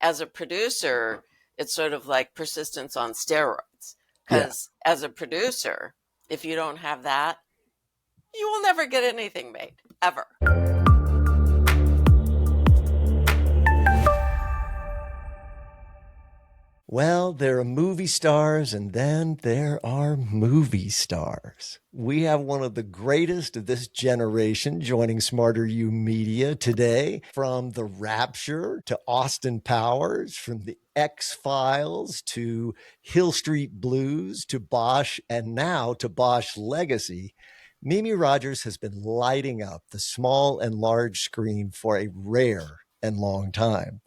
as a producer, it's sort of like persistence on steroids. Yeah. Because as a producer, if you don't have that, you will never get anything made, ever. Well, there are movie stars and then there are movie stars. We have one of the greatest of this generation joining SmarterUmedia today, from The Rapture to Austin Powers, from the X-Files to Hill Street Blues to Bosch, and now to Bosch Legacy. Mimi Rogers has been lighting up the small and large screen for a rare and long time.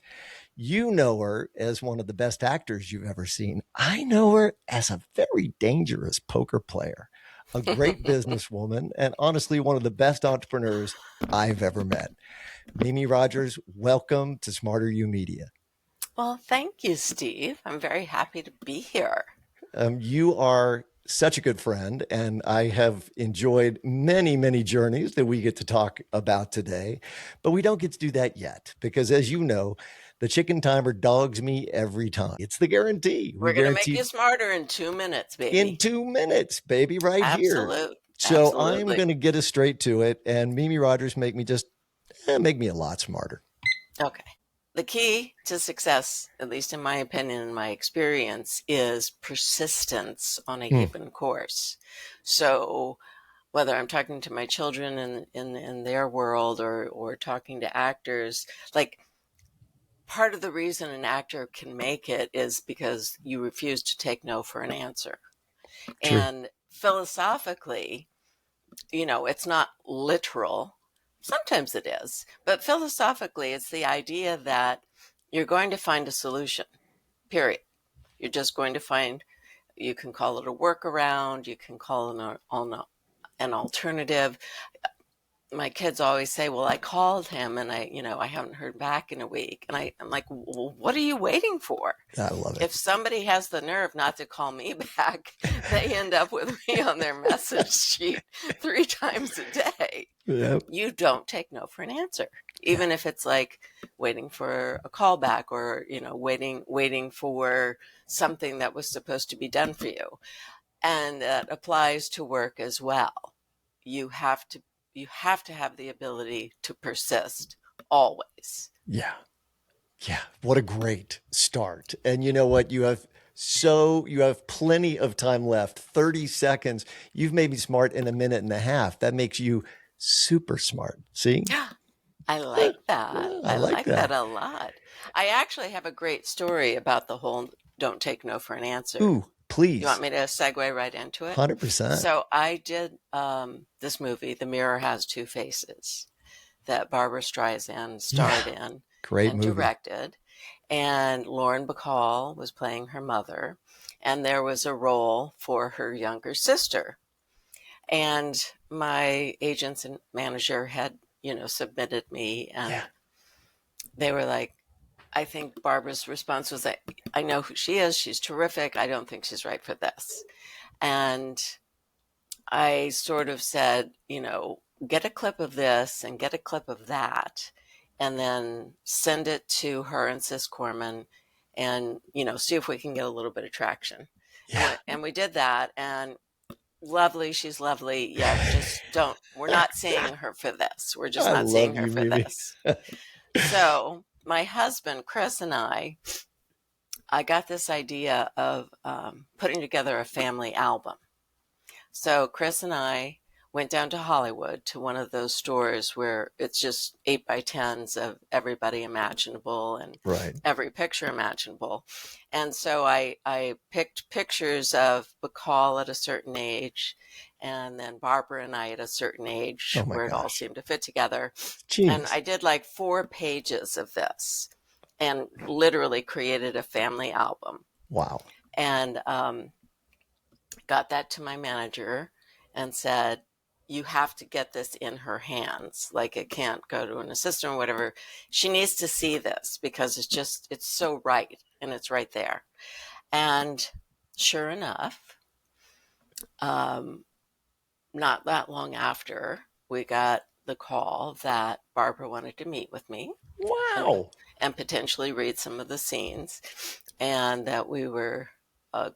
You know her as one of the best actors you've ever seen. I know her as a very dangerous poker player, a great businesswoman, and honestly, one of the best entrepreneurs I've ever met. Mimi Rogers, welcome to SmarterUmedia. Well, thank you, Steve. I'm very happy to be here. You are such a good friend, and I have enjoyed many, many journeys that we get to talk about today. But we don't get to do that yet because, as you know, the chicken timer dogs me every time. It's the guarantee. We're going to make you smarter in 2 minutes, baby. In 2 minutes, baby, right here. So I'm going to get us straight to it. And Mimi Rogers make me a lot smarter. Okay. The key to success, at least in my opinion and my experience, is persistence on a given course. So whether I'm talking to my children in their world or talking to actors, like, part of the reason an actor can make it is because you refuse to take no for an answer. True. And philosophically, it's not literal. Sometimes it is, but philosophically, it's the idea that you're going to find a solution, period. You're just going to find, you can call it a workaround, you can call it an alternative. My kids always say, well, I called him and I haven't heard back in a week. And I'm like, well, what are you waiting for? I love it. If somebody has the nerve not to call me back, they end up with me on their message sheet 3 times a day. Yep. You don't take no for an answer, even if it's like waiting for a call back or, waiting for something that was supposed to be done for you. And that applies to work as well. You have to have the ability to persist always. Yeah. Yeah. What a great start. And you know what? You have plenty of time left, 30 seconds. You've made me smart in 1.5 minutes. That makes you super smart. See? I like that. Yeah, I like that a lot. I actually have a great story about the whole don't take no for an answer. Ooh, please. You want me to segue right into it? 100%. So I did this movie, The Mirror Has Two Faces, that Barbara Streisand starred in. Great and movie. Directed. And Lauren Bacall was playing her mother. And there was a role for her younger sister. And my agents and manager had, submitted me. And they were like, I think Barbara's response was that I know who she is. She's terrific. I don't think she's right for this. And I sort of said, get a clip of this and get a clip of that, and then send it to her and Sis Corman and, see if we can get a little bit of traction. Yeah. And we did that. And lovely. She's lovely. Yeah. We're not seeing her for this. We're just not seeing her for this. So my husband, Chris, and I got this idea of putting together a family album. So Chris and I went down to Hollywood to one of those stores where it's just 8x10s of everybody imaginable and every picture imaginable. And so I picked pictures of Bacall at a certain age, and then Barbara and I at a certain age where it all seemed to fit together. Jeez. And I did like 4 pages of this and literally created a family album. Wow. And got that to my manager and said, you have to get this in her hands. Like, it can't go to an assistant or whatever. She needs to see this because it's so right. And it's right there. And sure enough, not that long after, we got the call that Barbara wanted to meet with me. Wow. and potentially read some of the scenes, and that we were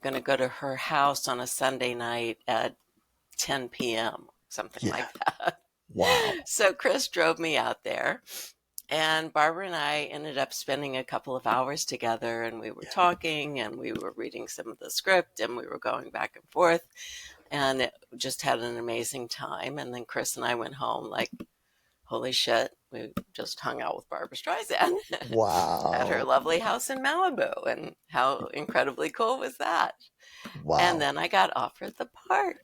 going to go to her house on a Sunday night at 10 p.m., something Yeah. like that. Wow. So Chris drove me out there, and Barbara and I ended up spending a couple of hours together, and we were Yeah. talking and we were reading some of the script and we were going back and forth, and it just had an amazing time. And then Chris and I went home like, holy shit, we just hung out with Barbara Streisand at her Wow. lovely house in Malibu. And how incredibly cool was that? And Wow. then I got offered the part,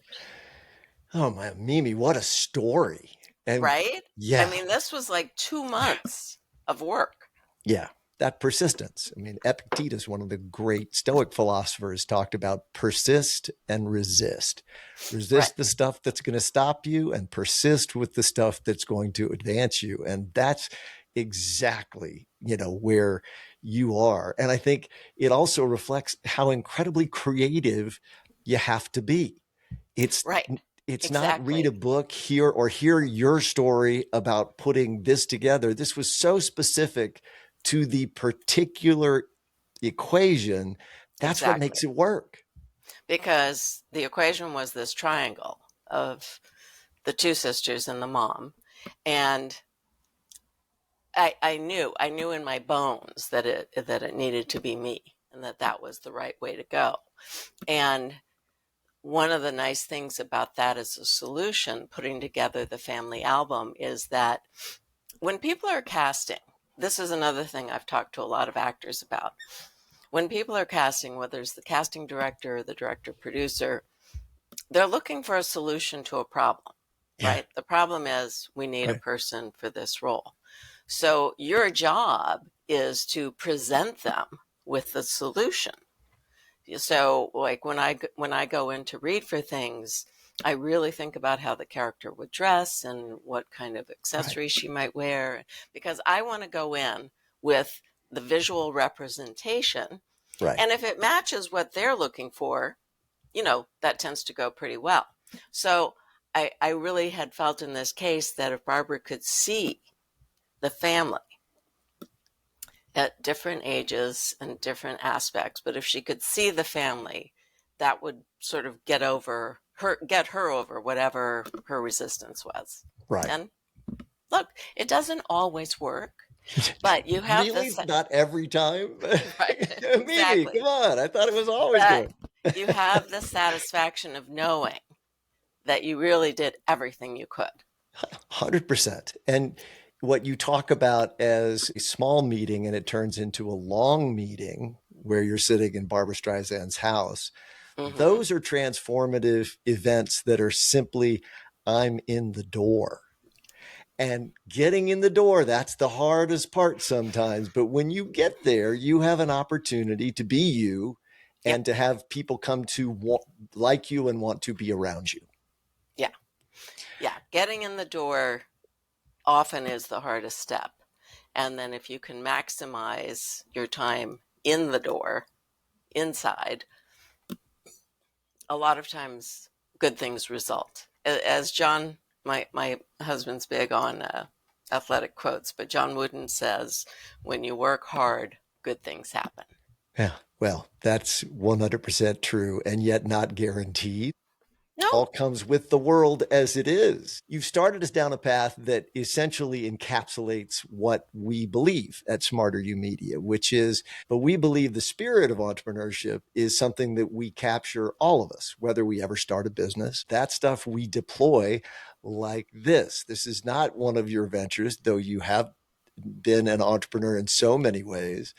Oh my Mimi, what a story. And right? I yeah, mean, this was like 2 months of work. yeah, that persistence. I mean, Epictetus, one of the great Stoic philosophers, talked about persist and resist. Right, Resist the stuff that's going to stop you and persist with the stuff that's going to advance you. And that's exactly, where you are. And I think it also reflects how incredibly creative you have to be. It's right. it's not read Exactly. a book here or hear your story about putting this together. This was so specific to the particular equation. That's what Exactly. makes it work. Because the equation was this triangle of the two sisters and the mom. And I knew in my bones that it needed to be me and that was the right way to go. And one of the nice things about that as a solution, putting together the family album, is that when people are casting, this is another thing I've talked to a lot of actors about. When people are casting, whether it's the casting director or the director producer, they're looking for a solution to a problem, Yeah. right? The problem is we need a Right. person for this role. So your job is to present them with the solution. So like when I go in to read for things, I really think about how the character would dress and what kind of Right. accessories she might wear, because I want to go in with the visual representation. Right. And if it matches what they're looking for, that tends to go pretty well. So I really had felt in this case that if Barbara could see the family at different ages and different aspects, but if she could see the family, that would sort of get her over whatever her resistance was. Right. And look, it doesn't always work, but you have Really? this, Not every time? right? Mimi, come Exactly. on. I thought it was always But going. you have the satisfaction of knowing that you really did everything you could. 100%. And what you talk about as a small meeting and it turns into a long meeting where you're sitting in Barbara Streisand's house, Mm-hmm. those are transformative events that are simply, I'm in the door. And getting in the door, that's the hardest part sometimes. But when you get there, you have an opportunity to be you Yep. and to have people come to like you and want to be around you. Yeah. Yeah. Getting in the door often is the hardest step. And then if you can maximize your time in the door, inside, a lot of times good things result. As John, my husband's big on athletic quotes, but John Wooden says, when you work hard, good things happen. Yeah. Well, that's 100% true and yet not guaranteed. All No, comes with the world as it is. You've started us down a path that essentially encapsulates what we believe at SmarterUmedia, which is, but we believe the spirit of entrepreneurship is something that we capture, all of us, whether we ever start a business. That stuff we deploy like this. This is not one of your ventures, though you have been an entrepreneur in so many ways,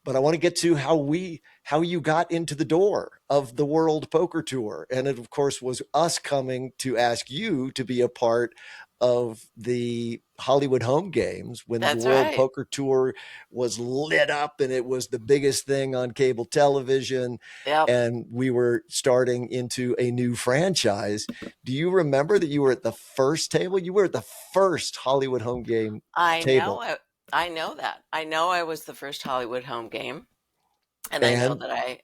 but I want to get to how you got into the door of the World Poker Tour. And it, of course, was us coming to ask you to be a part of the Hollywood home games when the that's World right. Poker Tour was lit up and it was the biggest thing on cable television. Yep. And we were starting into a new franchise. Do you remember that you were at the first table? You were at the first Hollywood home game I know. table. I know that. I know I was the first Hollywood home game, and I know And that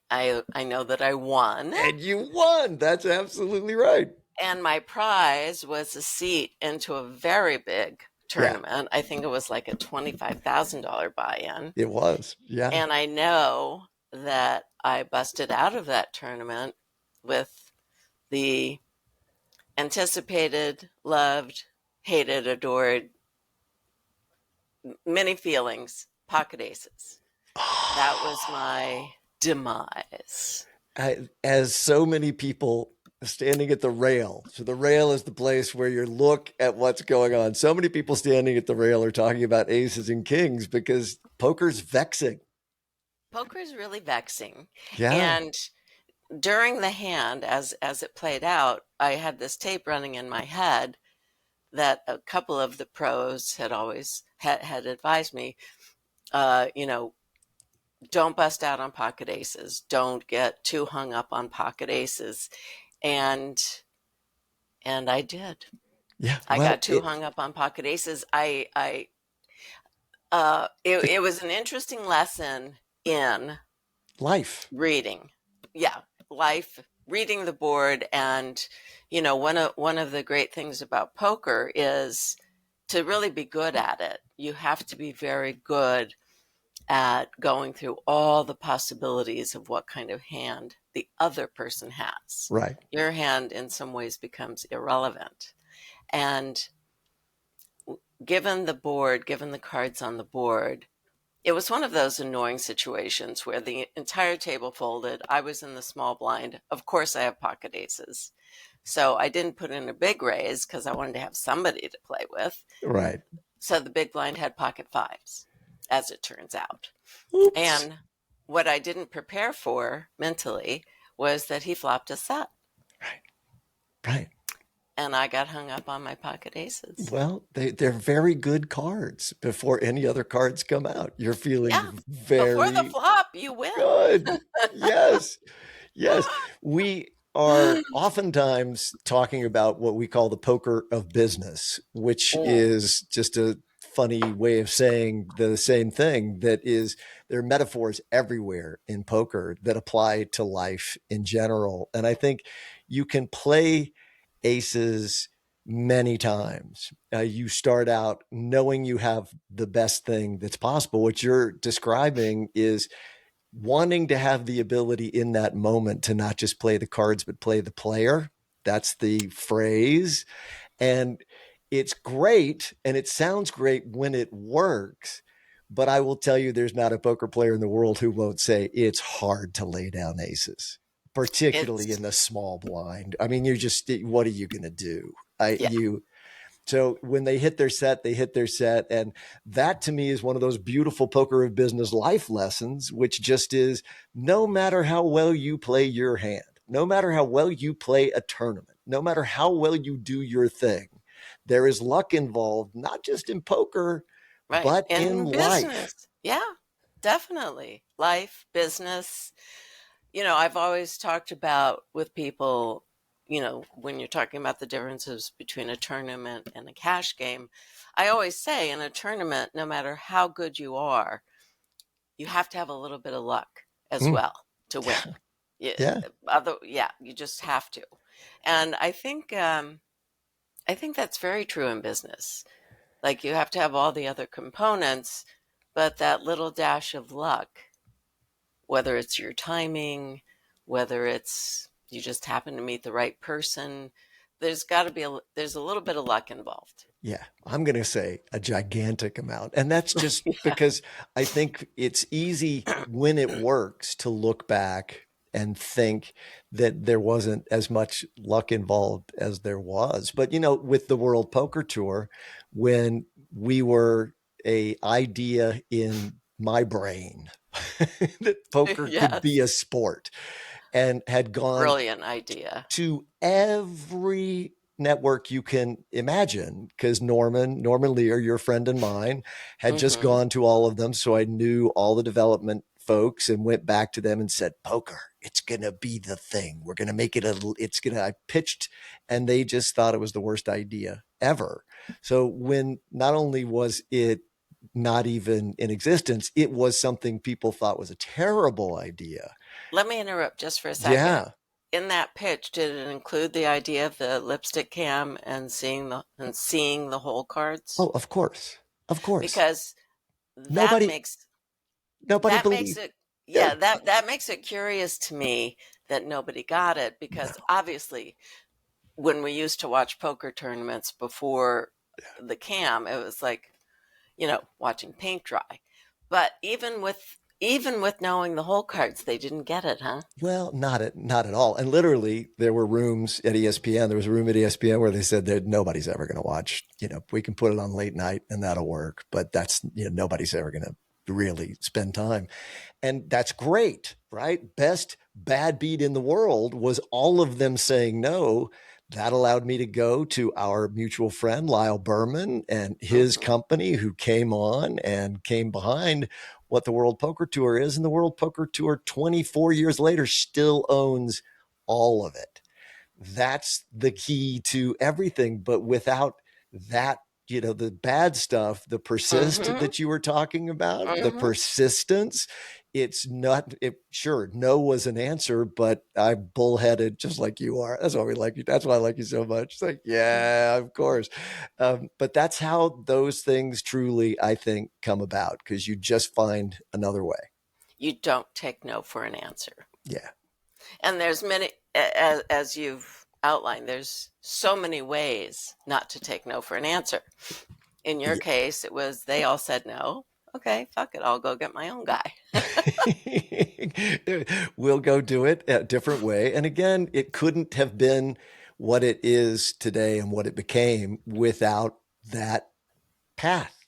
I know that I won. And you won. That's absolutely right. And my prize was a seat into a very big Yeah, tournament. I think it was like a $25,000 buy-in. it was. Yeah. And I know that I busted out of that tournament with the anticipated, loved, hated, adored, many feelings, pocket aces. That was my demise. As so many people standing at the rail. So the rail is the place where you look at what's going on. So many people standing at the rail are talking about aces and kings because poker's vexing. Poker is really vexing. Yeah. And during the hand, as it played out, I had this tape running in my head that a couple of the pros had always had advised me, you know, don't bust out on pocket aces. Don't get too hung up on pocket aces. And I did. Yeah. I Well, got too hung up on pocket aces. the It was an interesting lesson in life. reading. Yeah, life, reading the board, and one of the great things about poker is to really be good at it. You have to be very good at going through all the possibilities of what kind of hand the other person has. Right. Your hand, in some ways, becomes irrelevant. And given the board, given the cards on the board, it was one of those annoying situations where the entire table folded. I was in the small blind. Of course, I have pocket aces. So I didn't put in a big raise because I wanted to have somebody to play with. Right. So the big blind had pocket fives, as it turns out. Oops. And what I didn't prepare for mentally was that he flopped a set, Right. Right. and I got hung up on my pocket aces. Well, they're very good cards before any other cards come out. You're Yeah, feeling before the very flop, you win. good. Yes. Yes. We are oftentimes talking about what we call the poker of business, which Mm, is just a funny way of saying the same thing. That is, there are metaphors everywhere in poker that apply to life in general. And I think you can play aces many times. You start out knowing you have the best thing that's possible. What you're describing is wanting to have the ability in that moment to not just play the cards, but play the player. That's the phrase. And it's great and it sounds great when it works. But I will tell you, there's not a poker player in the world who won't say it's hard to lay down aces, particularly in it's the small blind. I mean, you're just, what are you going to do? Yeah, So when they hit their set, they hit their set. And that to me is one of those beautiful poker of business life lessons, which just is no matter how well you play your hand, no matter how well you play a tournament, no matter how well you do your thing, there is luck involved, not just in poker, right. but in In life. business. Yeah, definitely. Life, business. I've always talked about with people, when you're talking about the differences between a tournament and a cash game, I always say in a tournament, no matter how good you are, you have to have a little bit of luck as Mm, well to win. Yeah, yeah. yeah, you just have to. And I think that's very true in business. Like you have to have all the other components, but that little dash of luck, whether it's your timing, whether it's you just happen to meet the right person, there's a little bit of luck involved. Yeah, I'm going to say a gigantic amount. And that's just because I think it's easy when it works to look back and think that there wasn't as much luck involved as there was. But, with the World Poker Tour, when we were a idea in my brain that poker could be a Yes, sport and had gone brilliant idea. to every network you can imagine because Norman Lear, your friend and mine, had just Hmm. gone to all of them. So I knew all the development folks and went back to them and said, poker, it's going to be the thing. We're going to make it I pitched and they just thought it was the worst idea ever. So when not only was it not even in existence, it was something people thought was a terrible idea. Let me interrupt just for a second. Yeah. in that pitch, did it include the idea of the lipstick cam and seeing the whole cards? Oh, of course. Of course. Because that Nobody makes nobody that makes believed. it Yeah. yeah, that makes it curious to me that nobody got it, No. because obviously when we used to watch poker tournaments before the cam, it was like, watching paint dry. But even with knowing the whole cards, they didn't get it, huh? Well, not at all. And literally, there were rooms at ESPN. There was a room at ESPN where they said that nobody's ever going to watch. We can put it on late night and that'll work, but that's nobody's ever going to really spend time. And that's great, right? Best bad beat in the world was all of them saying no. That allowed me to go to our mutual friend, Lyle Berman, and his Hmm. company, who came on and came behind what the World Poker Tour is. And the World Poker Tour, 24 years later, still owns all of it. That's the key to everything. But without that, the bad stuff, the persist Hmm. that you were talking about, the Hmm. persistence, it's not, sure, no was an answer, but I'm bullheaded just like you are. That's why we like you. That's why I like you so much. It's like, yeah, of course. But that's how those things truly, I think, come about, because you just find another way. You don't take no for an answer. Yeah. And there's many, as you've outlined, there's so many ways not to take no for an answer. In your Yeah. case, it was they all said no. Okay, fuck it, I'll go get my own guy. We'll go do it a different way. And again, it couldn't have been what it is today and what it became without that path.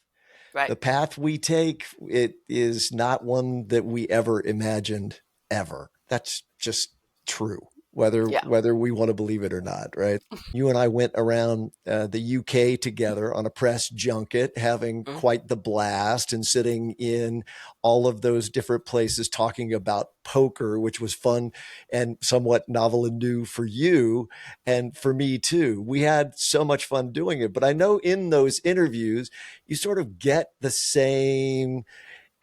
Right. The path we take, it is not one that we ever imagined ever. That's just true, Yeah. whether we want to believe it or not, right? You and I went around the UK together on a press junket, having Hmm. quite the blast and sitting in all of those different places talking about poker, which was fun and somewhat novel and new for you and for me too. We had so much fun doing it. But I know in those interviews, you sort of get the same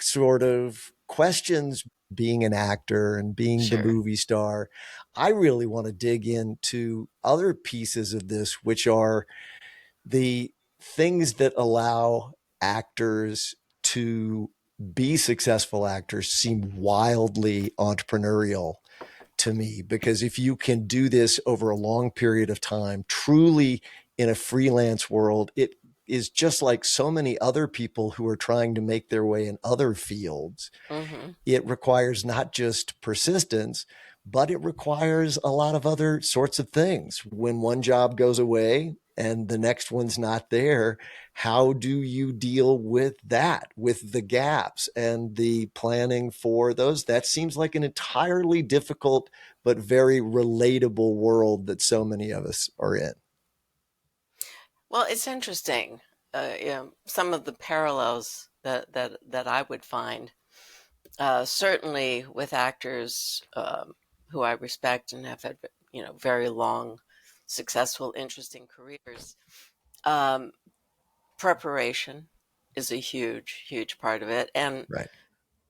sort of questions being an actor and being the Sure. movie star. I really want to dig into other pieces of this, which are the things that allow actors to be successful actors seem wildly entrepreneurial to me, because if you can do this over a long period of time, truly in a freelance world, it is just like so many other people who are trying to make their way in other fields. Hmm. It requires not just persistence, but it requires a lot of other sorts of things. When one job goes away and the next one's not there, how do you deal with that, with the gaps and the planning for those? That seems like an entirely difficult but very relatable world that so many of us are in. Well, it's interesting. Some of the parallels that I would find, certainly with actors who I respect and have had, very long, successful, interesting careers. Um, Preparation is a huge, huge part of it, and Right.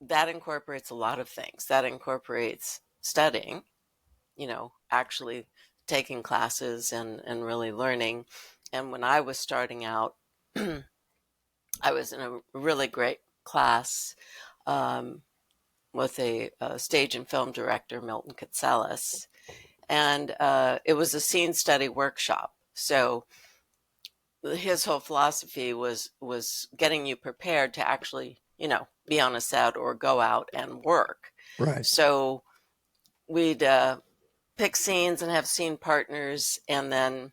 that incorporates a lot of things. That incorporates studying, actually taking classes and really learning. And when I was starting out, I was in a really great class um, with a stage and film director, Milton Katselis, and it was a scene study workshop. So his whole philosophy was getting you prepared to actually, be on a set or go out and work. Right. So we'd pick scenes and have scene partners, and then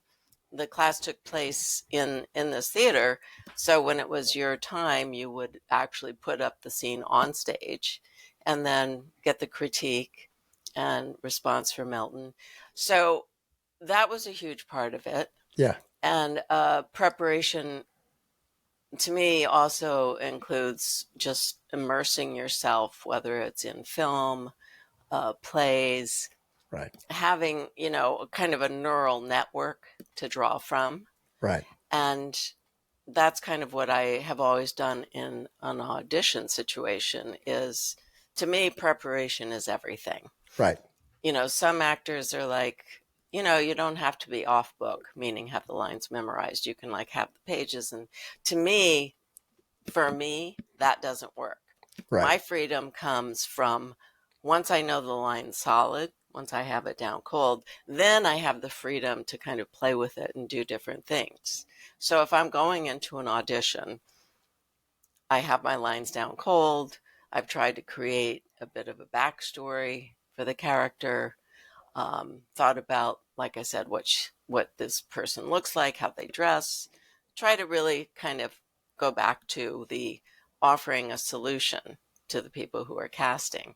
the class took place in this theater. So when it was your time, you would actually put up the scene on stage and then get the critique and response from Milton. So that was a huge part of it. Yeah. And preparation to me also includes just immersing yourself, whether it's in film, plays, Right. having, kind of a neural network to draw from. Right. And that's kind of what I have always done in an audition situation is, to me, preparation is everything. Right. Some actors are like, you don't have to be off book, meaning have the lines memorized. You can like have the pages. And to me, for me, that doesn't work. Right. My freedom comes from once I know the line solid, once I have it down cold, then I have the freedom to kind of play with it and do different things. So if I'm going into an audition, I have my lines down cold. I've tried to create a bit of a backstory for the character. Thought about, like I said, what this person looks like, how they dress. Try to really kind of go back to the offering a solution to the people who are casting.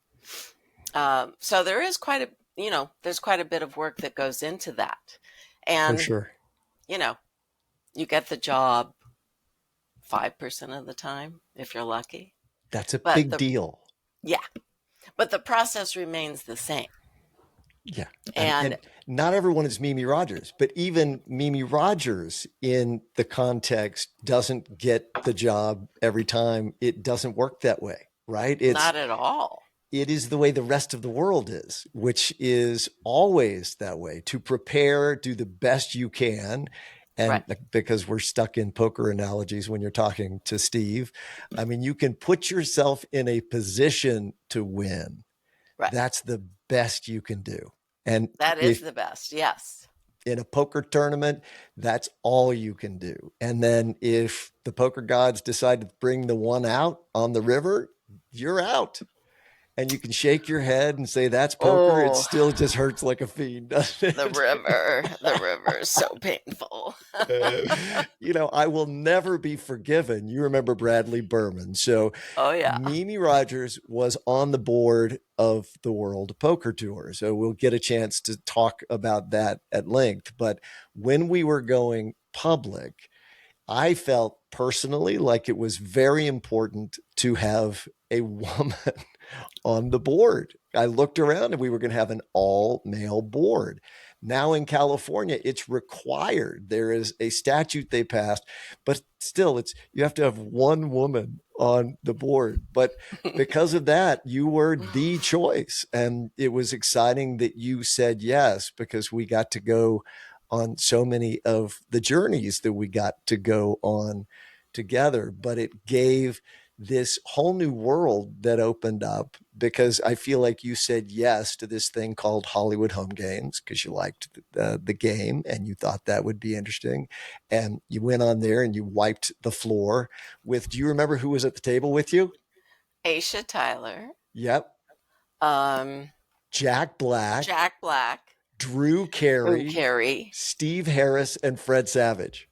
So there is there's quite a bit of work that goes into that, For and sure. you know, you get the job 5% of the time if you're lucky. That's a But big deal. yeah, but the process remains the same. Yeah. And And not everyone is Mimi Rogers, but even Mimi Rogers in the context doesn't get the job every time. It doesn't work that way, right? not at all. It is the way the rest of the world is, which is always that way. To prepare, do the best you can. Right, And because we're stuck in poker analogies when you're talking to Steve, I mean, you can put yourself in a position to win. right. That's the best you can do. And That is if the best. Yes. in a poker tournament, that's all you can do. And then if the poker gods decide to bring the one out on the river, you're out. And you can shake your head and say that's poker. It Oh, still just hurts like a fiend, doesn't the it? river. The river is so painful. I will never be forgiven. You remember Bradley Berman. So Oh, yeah. Mimi Rogers was on the board of the World Poker Tour. So we'll get a chance to talk about that at length. But when we were going public, I felt personally like it was very important to have a woman on the board. I looked around and we were going to have an all male board. Now in California, it's required. There is a statute they passed, but still, you have to have one woman on the board. But because of that, you were the choice. And it was exciting that you said yes, because we got to go on so many of the journeys that we got to go on together. But it gave this whole new world that opened up, because I feel like you said yes to this thing called Hollywood Home Games because you liked the game and you thought that would be interesting. And you went on there and you wiped the floor with, do you remember who was at the table with you? Aisha Tyler, Yep. um, Jack Black, Jack Black, Drew Drew Carey, Carey. Steve Harris, and Fred Savage.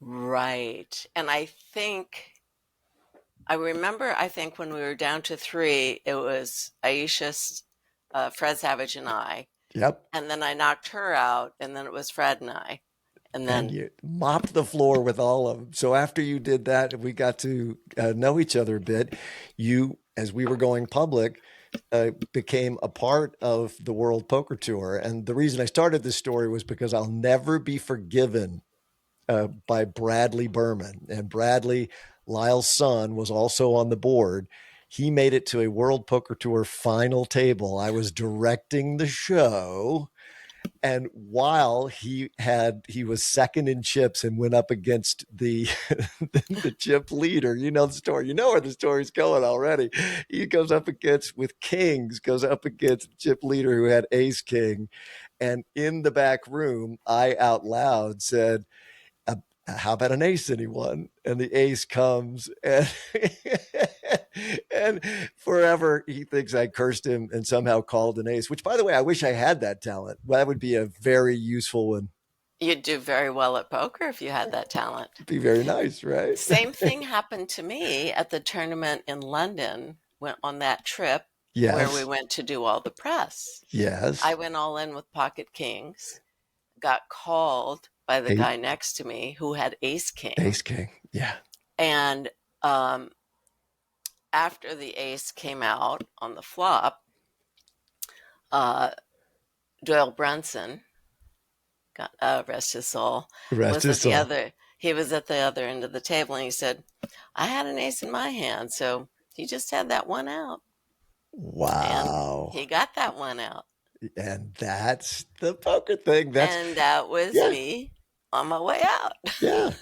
Right. And I think when we were down to three, it was Aisha, Fred Savage, and I. Yep. And then I knocked her out, and then it was Fred and I. And And then, you mopped the floor with all of them. So after you did that, we got to know each other a bit. You, as we were going public, became a part of the World Poker Tour. And the reason I started this story was because I'll never be forgiven by Bradley Berman. And Bradley, Lyle's son, was also on the board. He made it to a World Poker Tour final table. I was directing the show. And while he was second in chips and went up against the the chip leader, you know the story. You know where the story's going already. He goes up against with kings, goes up against the chip leader who had ace king. And in the back room, I out loud said, how about an ace, anyone? And the ace comes, and and forever he thinks I cursed him and somehow called an ace, which, by the way, I wish I had that talent. That would be a very useful one. you'd do very well at poker if you had that talent. It'd be very nice, right? Same thing happened to me at the tournament in London on that trip where we Yes. went to do all the press. I Yes. went all in with pocket kings, got called by the A- guy next to me who had ace king. Ace king. Yeah. And after the ace came out on the flop, uh, Doyle Brunson, God rest his soul, Rest was his at the soul. other. He was at the other end of the table, and he said, "I had an ace in my hand, so he just had that one out." And Wow. he got that one out. And that's the poker thing. That's, And that was yeah, me on my way out. yeah.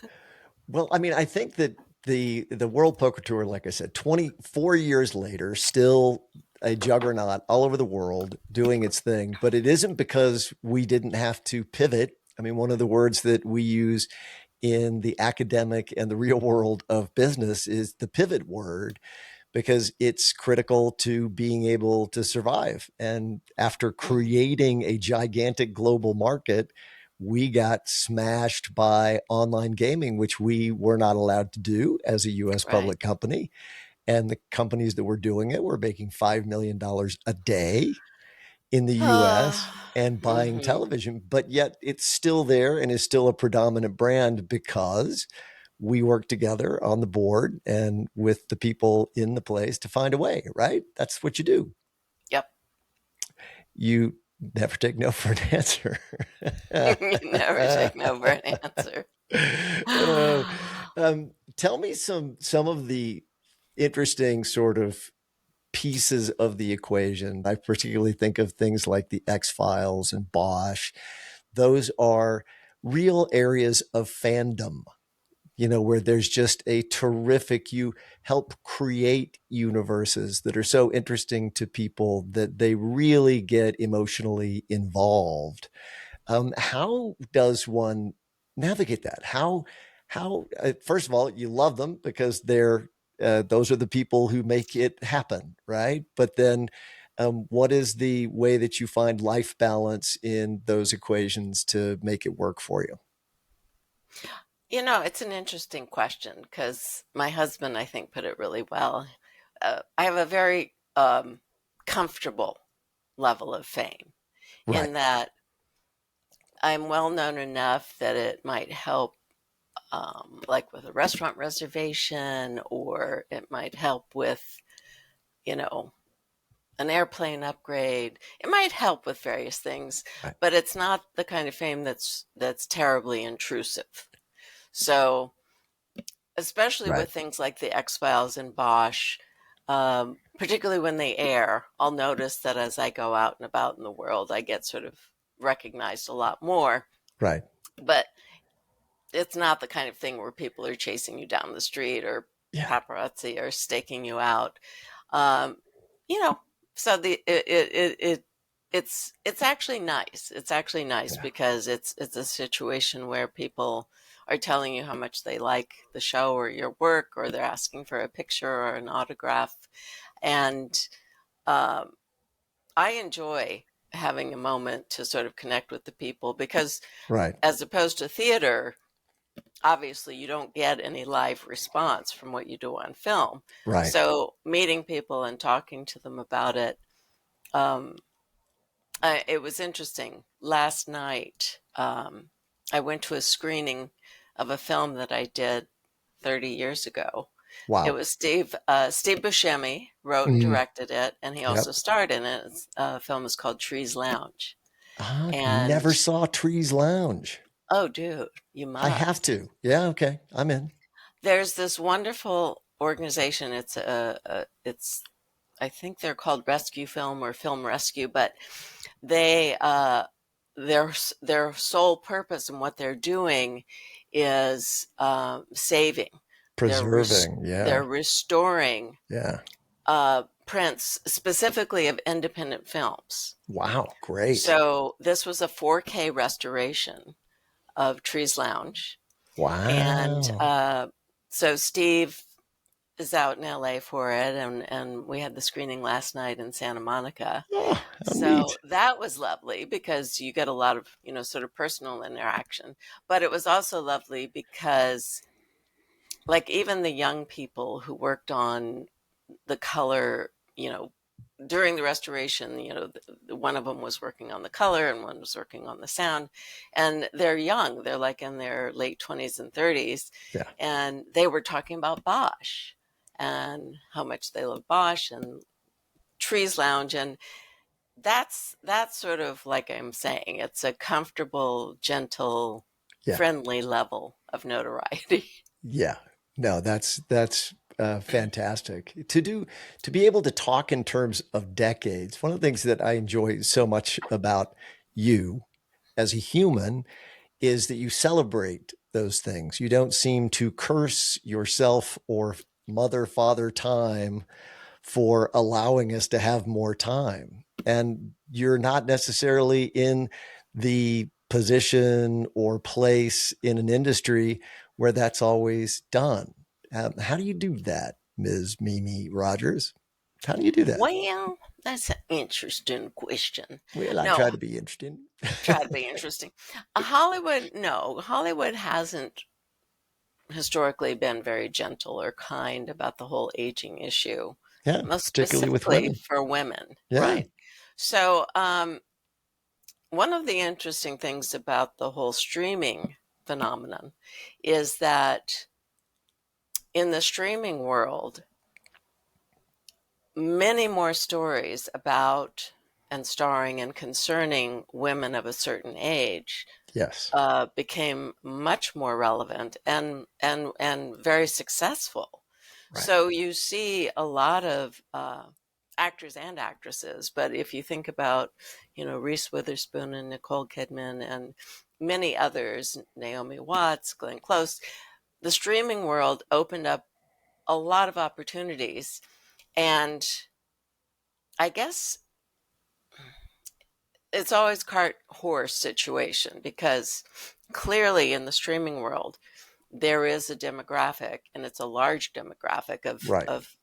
Well, I mean, I think that the World Poker Tour, like I said, 24 years later, still a juggernaut all over the world doing its thing. But it isn't because we didn't have to pivot. I mean, one of the words that we use in the academic and the real world of business is the pivot word, because it's critical to being able to survive. And after Mhm. creating a gigantic global market, we got smashed by online gaming, which we were not allowed to do as a US Right. public company. And the companies that were doing it were making $5 million a day in the US and buying Hmm. television, but yet it's still there and is still a predominant brand because we work together on the board and with the people in the place to find a way, right? That's what you do. Yep. You never take no for an answer. You never take no for an answer. uh, Tell me some of the interesting sort of pieces of the equation. I particularly think of things like the X Files and Bosch. Those are real areas of fandom, where there's just a terrific, you help create universes that are so interesting to people that they really get emotionally involved. How does one navigate that? First of all, you love them because those are the people who make it happen, right? But then, what is the way that you find life balance in those equations to make it work for you? It's an interesting question because my husband, I think, put it really well. I have a very comfortable level of fame Right, in that I'm well known enough that it might help, like with a restaurant reservation, or it might help with, you know, an airplane upgrade. It might help with various things, right, but it's not the kind of fame that's terribly intrusive. So, especially right, with things like the X Files and Bosch, particularly when they air, I'll notice that as I go out and about in the world, I get sort of recognized a lot more. right. But it's not the kind of thing where people are chasing you down the street or Yeah, paparazzi are staking you out. Um, you know, so it's actually nice. It's actually nice yeah, because it's a situation where people are telling you how much they like the show or your work, or they're asking for a picture or an autograph, and um, I enjoy having a moment to sort of connect with the people because, right, as opposed to theater, obviously you don't get any live response from what you do on film. right. So meeting people and talking to them about it, um, it was interesting. Last night, I went to a screening of a film that I did 30 years ago. It Wow. was Steve Buscemi wrote and Mm, directed it, and he also yep. starred in it. The film is called Trees Lounge. Never And saw Trees Lounge. oh, dude, you I have must. to. Yeah, okay. I'm in. There's this wonderful organization. It's I think they're called Rescue Film or Film Rescue, but they their their sole purpose and what they're doing is saving. They're Preserving. they're Yeah. restoring Yeah. prints specifically of independent films. Wow. Great. So this was a 4K restoration of Trees Lounge, and Wow. so Steve is out in LA for it, and we had the screening last night in Santa Monica. Oh, how So neat. that was lovely because you get a lot of, sort of personal interaction. But it was also lovely because, like, even the young people who worked on the color, during the restoration, one of them was working on the color and one was working on the sound. And they're young, they're like in their late 20s and 30s. Yeah. And they were talking about Bosch and how much they love Bosch and Trees Lounge. And that's sort of like I'm saying, it's a comfortable, gentle, Yeah. friendly level of notoriety. Yeah. No, that's fantastic to be able to talk in terms of decades. One of the things that I enjoy so much about you as a human is that you celebrate those things. You don't seem to curse yourself or mother, father time for allowing us to have more time. And you're not necessarily in the position or place in an industry where that's always done. How do you do that, Ms. Mimi Rogers? How do you do that? Well, that's an interesting question. Well, I try No, to be interesting. try to be interesting. Hollywood, no, Hollywood hasn't historically been very gentle or kind about the whole aging issue, Yeah, most particularly with specifically women. for women, Yeah, right? So, one of the interesting things about the whole streaming phenomenon is that in the streaming world, many more stories about and starring and concerning women of a certain age yes, became much more relevant and very successful. right. So you see a lot of actors and actresses, but if you think about, Reese Witherspoon and Nicole Kidman and many others, Naomi Watts, Glenn Close, the streaming world opened up a lot of opportunities. And I guess it's always cart horse situation because clearly in the streaming world, there is a demographic, and it's a large demographic Right. of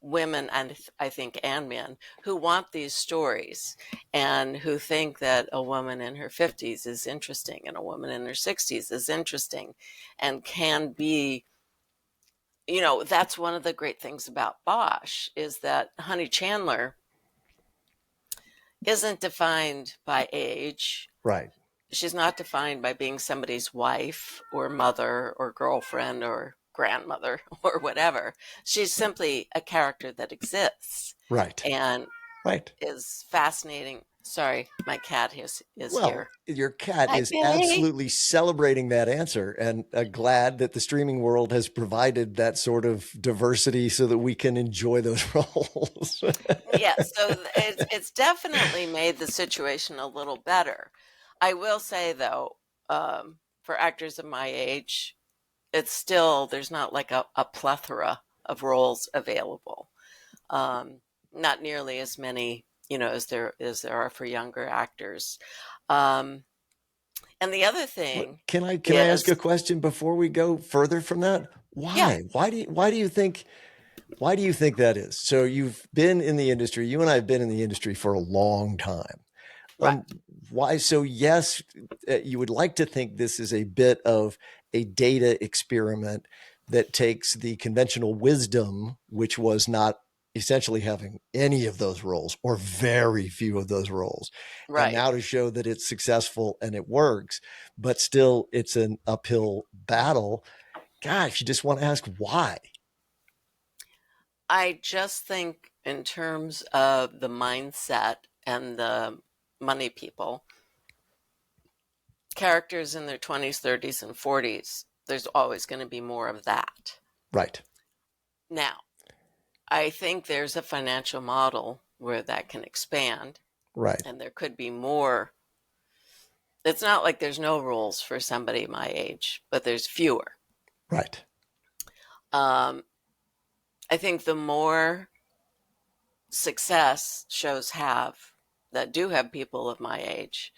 women and I think and men who want these stories and who think that a woman in her 50s is interesting and a woman in her 60s is interesting and can be, that's one of the great things about Bosch is that Honey Chandler isn't defined by age. Right. She's not defined by being somebody's wife or mother or girlfriend or grandmother or whatever. She's simply a character that exists Right. and Right. is fascinating. Sorry, my cat is Well, here. your cat Hi, is Billy. absolutely celebrating that answer and glad that the streaming world has provided that sort of diversity so that we can enjoy those roles. Yes, so it's definitely made the situation a little better. I will say though, for actors of my age, it's still there's not like a plethora of roles available. Um, Not nearly as many, as there are for younger actors. Um, and the other thing Can I ask a is, question before we go further from that? yeah, Why? Why do you think that is? So you've been in the industry. You and I have been in the industry for a long time. right, Um, why? So yes, you would like to think this is a bit of a data experiment that takes the conventional wisdom, which was not essentially having any of those roles or very few of those roles, and right. now to show that it's successful and it works, but still it's an uphill battle. Gosh, you just want to ask why. I just think in terms of the mindset and the money people, characters in their 20s, 30s, and 40s, there's always going to be more of that. Right, Now, I think there's a financial model where that can expand right, and there could be more. It's not like there's no rules for somebody my age, but there's fewer. right, Um, I think the more success shows have that do have people of my age,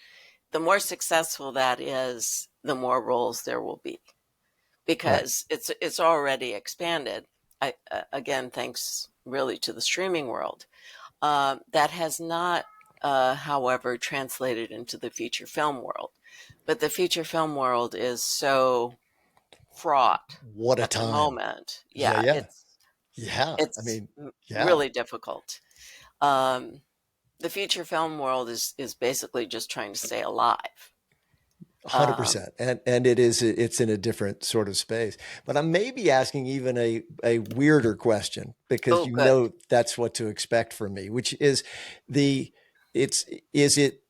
the more successful that is, the more roles there will be right, because it's already expanded. Again, thanks really to the streaming world. That has not, however, translated into the feature film world. But the feature film world is so fraught what a at the time. moment. Yeah, Yeah, yeah, it's yeah. I it's mean, yeah. really difficult. Um, the feature film world is basically just trying to stay alive. Um, 100%. And it's in a different sort of space. But I may be asking even a weirder question because oh, you good. know that's what to expect from me, which is the it's is it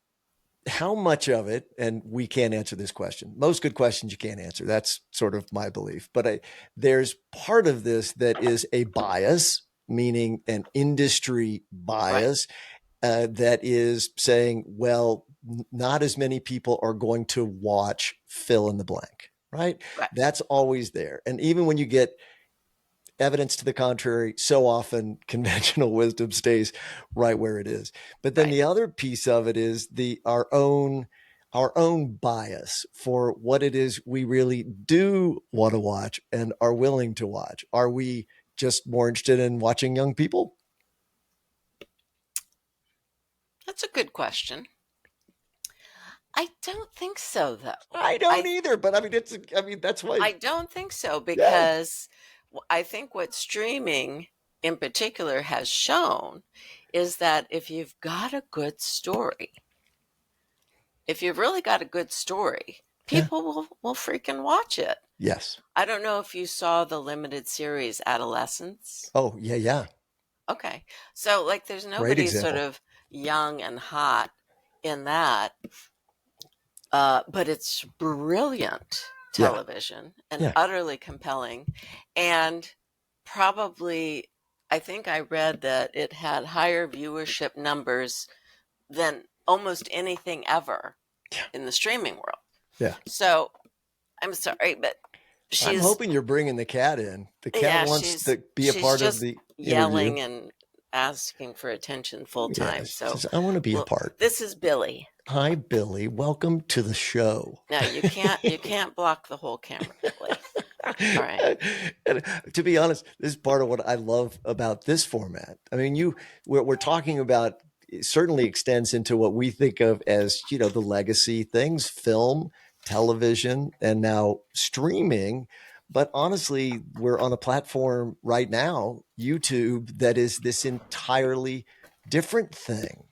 how much of it, and we can't answer this question. Most good questions you can't answer. That's sort of my belief. But there's part of this that is a bias, meaning an industry Right, bias, that is saying, well, not as many people are going to watch fill in the blank, right? right, That's always there. And even when you get evidence to the contrary, so often conventional wisdom stays right where it is. But then right. the other piece of it is our own bias for what it is we really do want to watch and are willing to watch. Are we just more interested in watching young people? That's a good question. I don't think so, though. I don't either, but that's why. I don't think so Yeah, because I think what streaming in particular has shown is that if you've got a good story, if you've really got a good story, yeah, people will freaking watch it. yes. I don't know if you saw the limited series Adolescence. Oh, yeah, yeah. Okay. So, like, there's Great nobody sort example. of young and hot in that, but it's brilliant Yeah, television and yeah. utterly compelling. And probably, I think I read that it had higher viewership numbers than almost anything ever Yeah, in the streaming world. yeah. So I'm sorry, but I'm she's, hoping you're bringing the cat in. The cat yeah, wants to be a she's part of just the interview. yelling and asking for attention full Yeah, time. she So, says, I want to be a well, part. this is Billy. Hi, Billy. Welcome to the show. No, you can't block the whole camera, Billy. All right. And to be honest, this is part of what I love about this format. I mean, we're talking about, it certainly extends into what we think of as, the legacy things, film, television, and now streaming. But honestly, we're on a platform right now, YouTube, that is this entirely different thing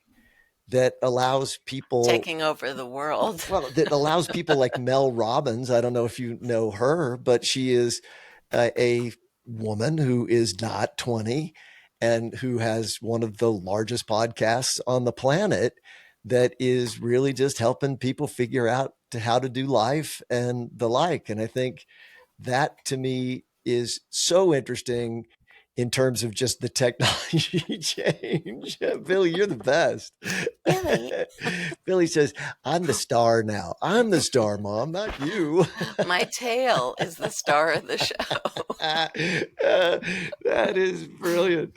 that allows people, Taking over the world. well, that allows people like Mel Robbins. I don't know if you know her, but she is a woman who is not 20 and who has one of the largest podcasts on the planet that is really just helping people figure out how to do life and the like. And I think that to me is so interesting in terms of just the technology change. Billy, you're the best. Billy, Billy says, I'm the star now. I'm the star, Mom, not you. my tail is the star of the show. That is brilliant.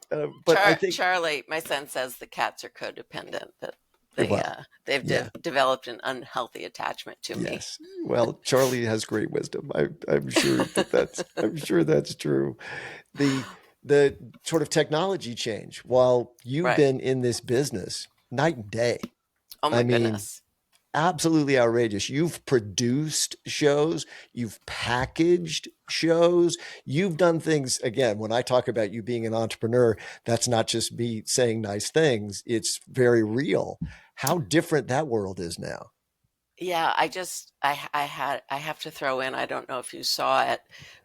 But I think, Charlie, my son says the cats are codependent. That well, they've yeah, developed an unhealthy attachment to me. yes. Well, Charlie has great wisdom. I'm sure I'm sure that's true. The the sort of technology change while you've Right. been in this business, night and day. Oh I my mean, goodness. absolutely outrageous. You've produced shows, you've packaged shows, you've done things. Again, when I talk about you being an entrepreneur, that's not just me saying nice things, it's very real. How different that world is now. Yeah, I have to throw in. I don't know if you saw it,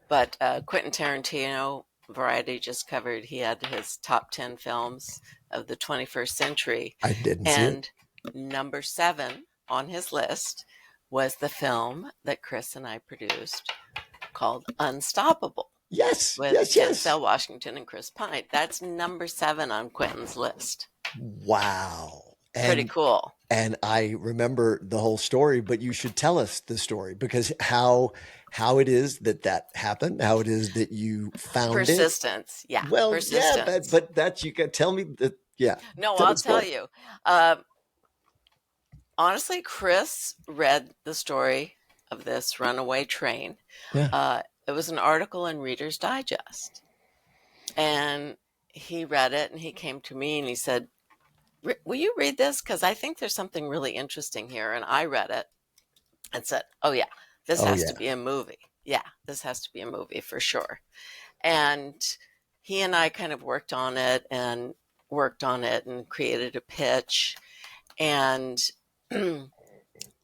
but Quentin Tarantino, Variety just covered. He had his top 10 films of the 21st century, I didn't see it. and number 7 on his list was the film that Chris and I produced called Unstoppable Yes, with yes, yes. Denzel Washington and Chris Pine. That's number 7 on Quentin's list. Wow. Pretty And cool. and I remember the whole story, but you should tell us the story because how it is that happened, how it is that you found it. Persistence. Yeah, Well, yeah, but persistence. that's you can tell me that. Yeah, No, tell I'll the tell story. you. Honestly, Chris read the story of this runaway train. Yeah. It was an article in Reader's Digest. And he read it and he came to me and he said, Will you read this? Because I think there's something really interesting here. And I read it and said, Oh, yeah, this Oh has to yeah. be a movie. Yeah, this has to be a movie for sure. And he and I kind of worked on it and created a pitch. And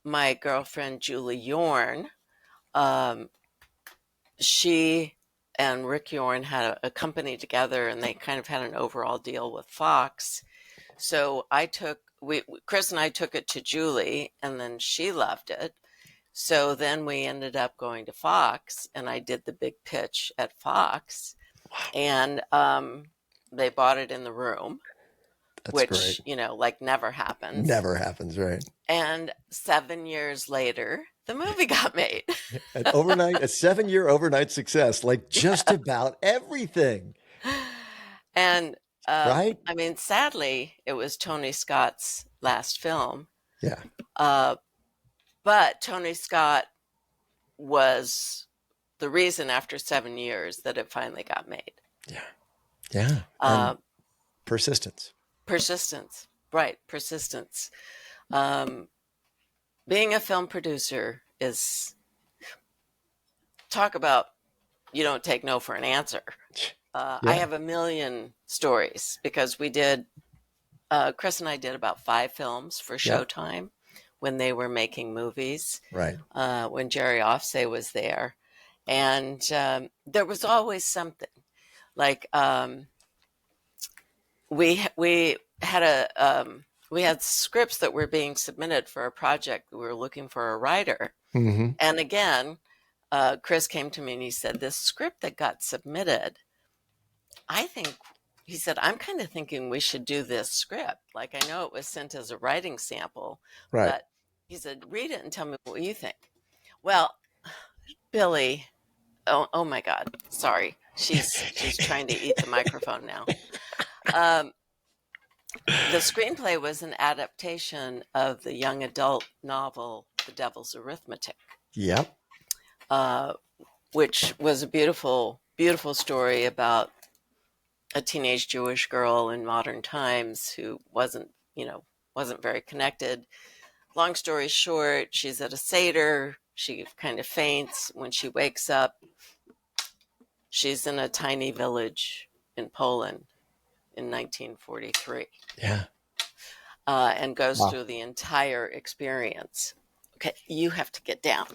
my girlfriend, Julie Yorn, um, she and Rick Yorn had a company together and they kind of had an overall deal with Fox. So Chris and I took it to Julie, and then she loved it. So then we ended up going to Fox, and I did the big pitch at Fox, and they bought it in the room, That's great. which, like never happens. Never happens, right? And 7 years later, the movie got made. An overnight, a 7-year overnight success, like just Yeah. about everything, And right? I mean, sadly, it was Tony Scott's last film. Yeah. Uh, but Tony Scott was the reason after 7 years that it finally got made. Yeah. Yeah. And persistence. Persistence, right? Persistence. Um, being a film producer is, talk about, you don't take no for an answer. I have a million stories because we did, Chris and I did about 5 films for Showtime when they were making movies, Right. when Jerry Offsay was there. And there was always something like, we had scripts that were being submitted for a project. We were looking for a writer. Mm-hmm. And again, Chris came to me and he said, this script that got submitted, he said, I'm kind of thinking we should do this script. Like, I know it was sent as a writing sample, Right. but he said, read it and tell me what you think. Well, Billy, oh my God, sorry. She's trying to eat the microphone now. The screenplay was an adaptation of the young adult novel, The Devil's Arithmetic. Yep. Which was a beautiful, beautiful story about a teenage Jewish girl in modern times who wasn't very connected. Long story short, she's at a Seder. She kind of faints. When she wakes up, she's in a tiny village in Poland in 1943. Yeah. And goes through the entire experience. Okay, you have to get down.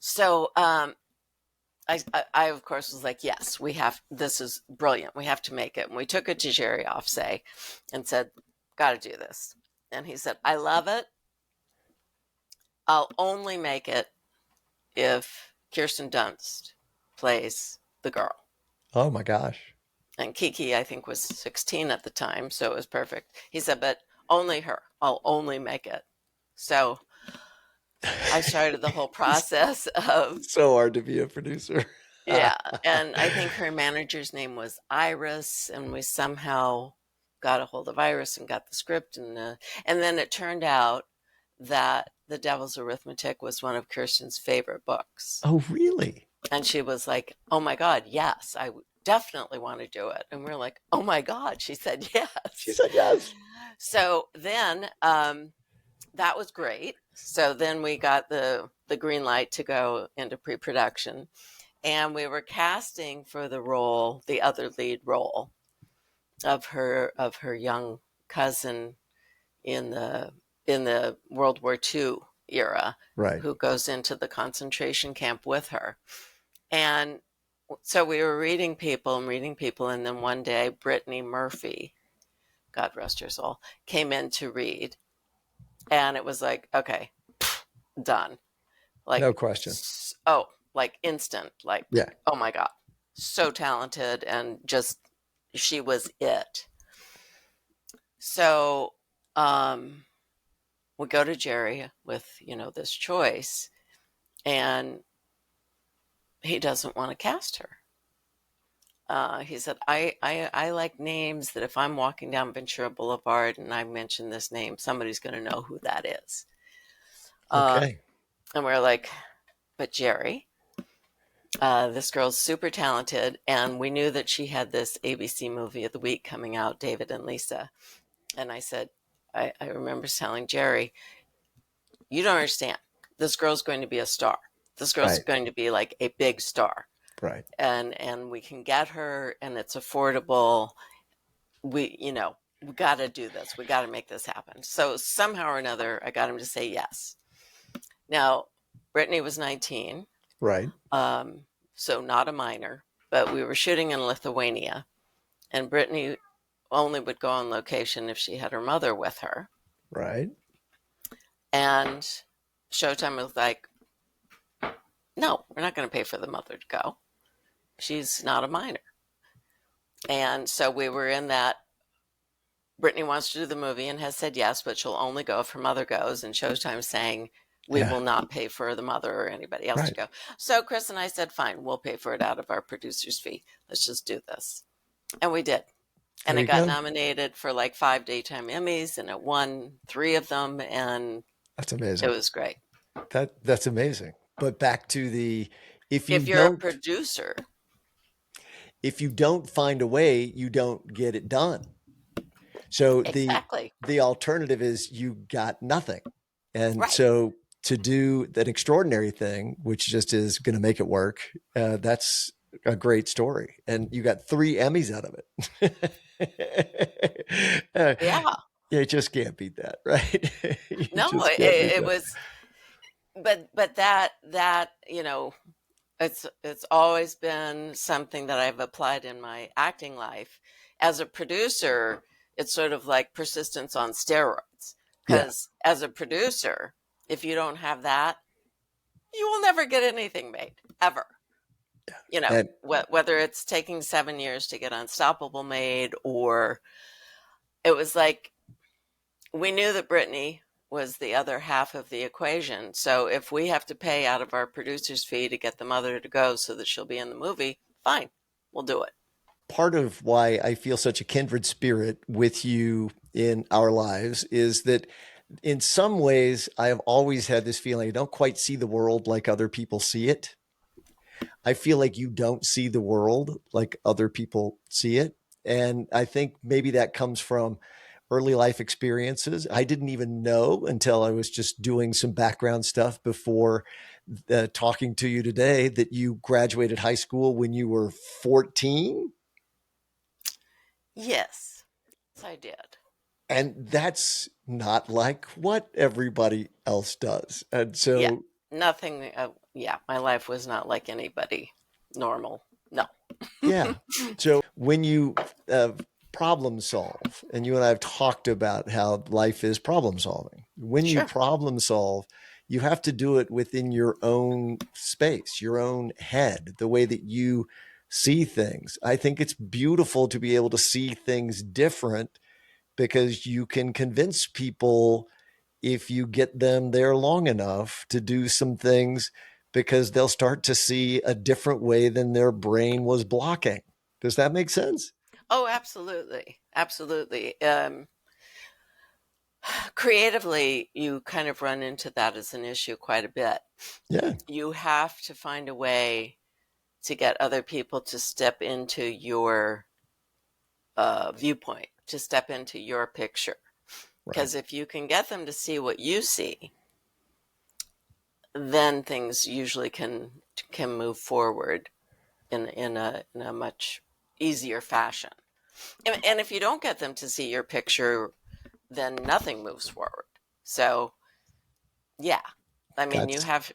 So I of course was like, yes, this is brilliant. We have to make it. And we took it to Jerry Offsay and said, got to do this. And he said, I love it. I'll only make it if Kirsten Dunst plays the girl. Oh my gosh. And Kiki, I think, was 16 at the time, so it was perfect. He said, but only her. I'll only make it. So I started the whole process of... So hard to be a producer. Yeah, and I think her manager's name was Iris, and we somehow got a hold of Iris and got the script, and then it turned out that The Devil's Arithmetic was one of Kirsten's favorite books. Oh, really? And she was like, oh my God, yes, I definitely want to do it. And we're like, oh my God, she said yes. She said yes. So then that was great. So then we got the green light to go into pre-production. And we were casting for the role, the other lead role of her young cousin in the World War II era, right, who goes into the concentration camp with her. And so we were reading people, and then one day Brittany Murphy, God rest her soul, came in to read, and it was like, okay, done. Like, no question. Oh, like instant, like, yeah. Oh my God, so talented, and just, she was it. So we go to Jerry with, this choice, and he doesn't want to cast her. He said, I like names that if I'm walking down Ventura Boulevard and I mention this name, somebody's going to know who that is. Okay. And we're like, but Jerry, this girl's super talented, and we knew that she had this ABC movie of the week coming out, David and Lisa. And I said, I remember telling Jerry, you don't understand. This girl's going to be a star. This girl's going to be like a big star. Right. And we can get her, and it's affordable. We got to do this. We got to make this happen. So somehow or another, I got him to say yes. Now, Brittany was 19. Right. So not a minor, but we were shooting in Lithuania, and Brittany, only would go on location if she had her mother with her. Right. And Showtime was like, no, we're not going to pay for the mother to go. She's not a minor. And so we were in that. Brittany wants to do the movie and has said yes, but she'll only go if her mother goes. And Showtime's saying, we Yeah. will not pay for the mother or anybody else to Right. go. So Chris and I said, fine, we'll pay for it out of our producer's fee. Let's just do this. And we did. And There it you got go. nominated for like 5 daytime Emmys, and it won 3 of them. And That's it amazing. was great. That's amazing. But back to the if you If you're a don't producer, if you don't find a way, you don't get it done. So exactly. the alternative is you got nothing. And Right. so to do that extraordinary thing, which just is going to make it work, that's a great story. And you got 3 Emmys out of it. Yeah. You just can't beat that, right? You No, just can't beat it that. was, but that, it's always been something that I've applied in my acting life. As a producer, it's sort of like persistence on steroids. Yeah. Because as a producer, if you don't have that, you will never get anything made, ever. And Whether it's taking 7 years to get Unstoppable made, or it was like we knew that Brittany was the other half of the equation. So if we have to pay out of our producer's fee to get the mother to go so that she'll be in the movie, fine, we'll do it. part of why I feel such a kindred spirit with you in our lives is that in some ways I have always had this feeling I don't quite see the world like other people see it. I feel like you don't see the world like other people see it. And I think maybe that comes from early life experiences. I didn't even know until I was just doing some background stuff before talking to you today that you graduated high school when you were 14. Yes, I did. And that's not like what everybody else does. And Yeah, so, nothing. Yeah, my life was not like anybody normal. No. yeah. So when you problem solve, and you and I have talked about how life is problem solving, when you Sure. problem solve, you have to do it within your own space, your own head, the way that you see things. I think it's beautiful to be able to see things different because you can convince people if you get them there long enough to do some things because they'll start to see a different way than their brain was blocking. Does that make sense? Oh, absolutely. Absolutely. Creatively, you kind of run into that as an issue quite a bit. Yeah. You have to find a way to get other people to step into your viewpoint, to step into your picture. Right. Because if you can get them to see what you see, then things usually can move forward in a much easier fashion. And if you don't get them to see your picture, then nothing moves forward. So yeah, I mean, you That's have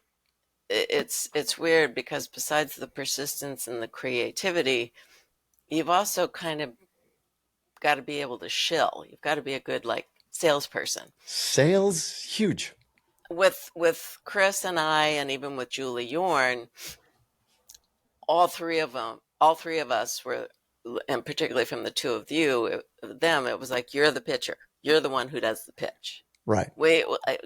it's weird because besides the persistence and the creativity, you've also kind of got to be able to shill. You've got to be a good like salesperson. sales huge. With Chris and I, and even with Julie Yorn, all three of us were, and particularly from the two of them, it was like you're the pitcher. You're the one who does the pitch. Right.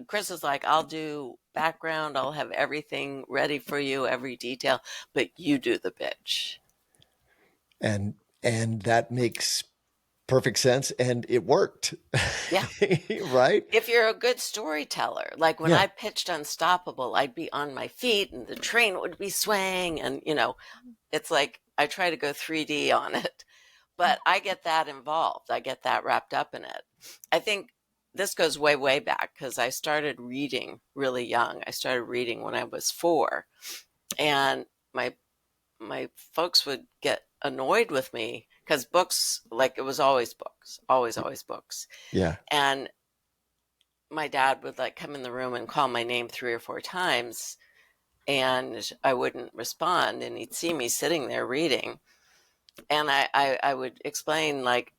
Chris is like, I'll do background, I'll have everything ready for you, every detail, but you do the pitch. And that makes perfect sense and it worked. Yeah. Right? If you're a good storyteller, like when Yeah. I pitched Unstoppable, I'd be on my feet and the train would be swaying. And, it's like I try to go 3D on it, but I get that involved. I get that wrapped up in it. I think this goes way, way back because I started reading really young. I started reading when I was 4, and my folks would get annoyed with me because books, like it was always books, always books. Yeah. And my dad would like come in the room and call my name 3 or 4 times, and I wouldn't respond, and he'd see me sitting there reading, and I would explain like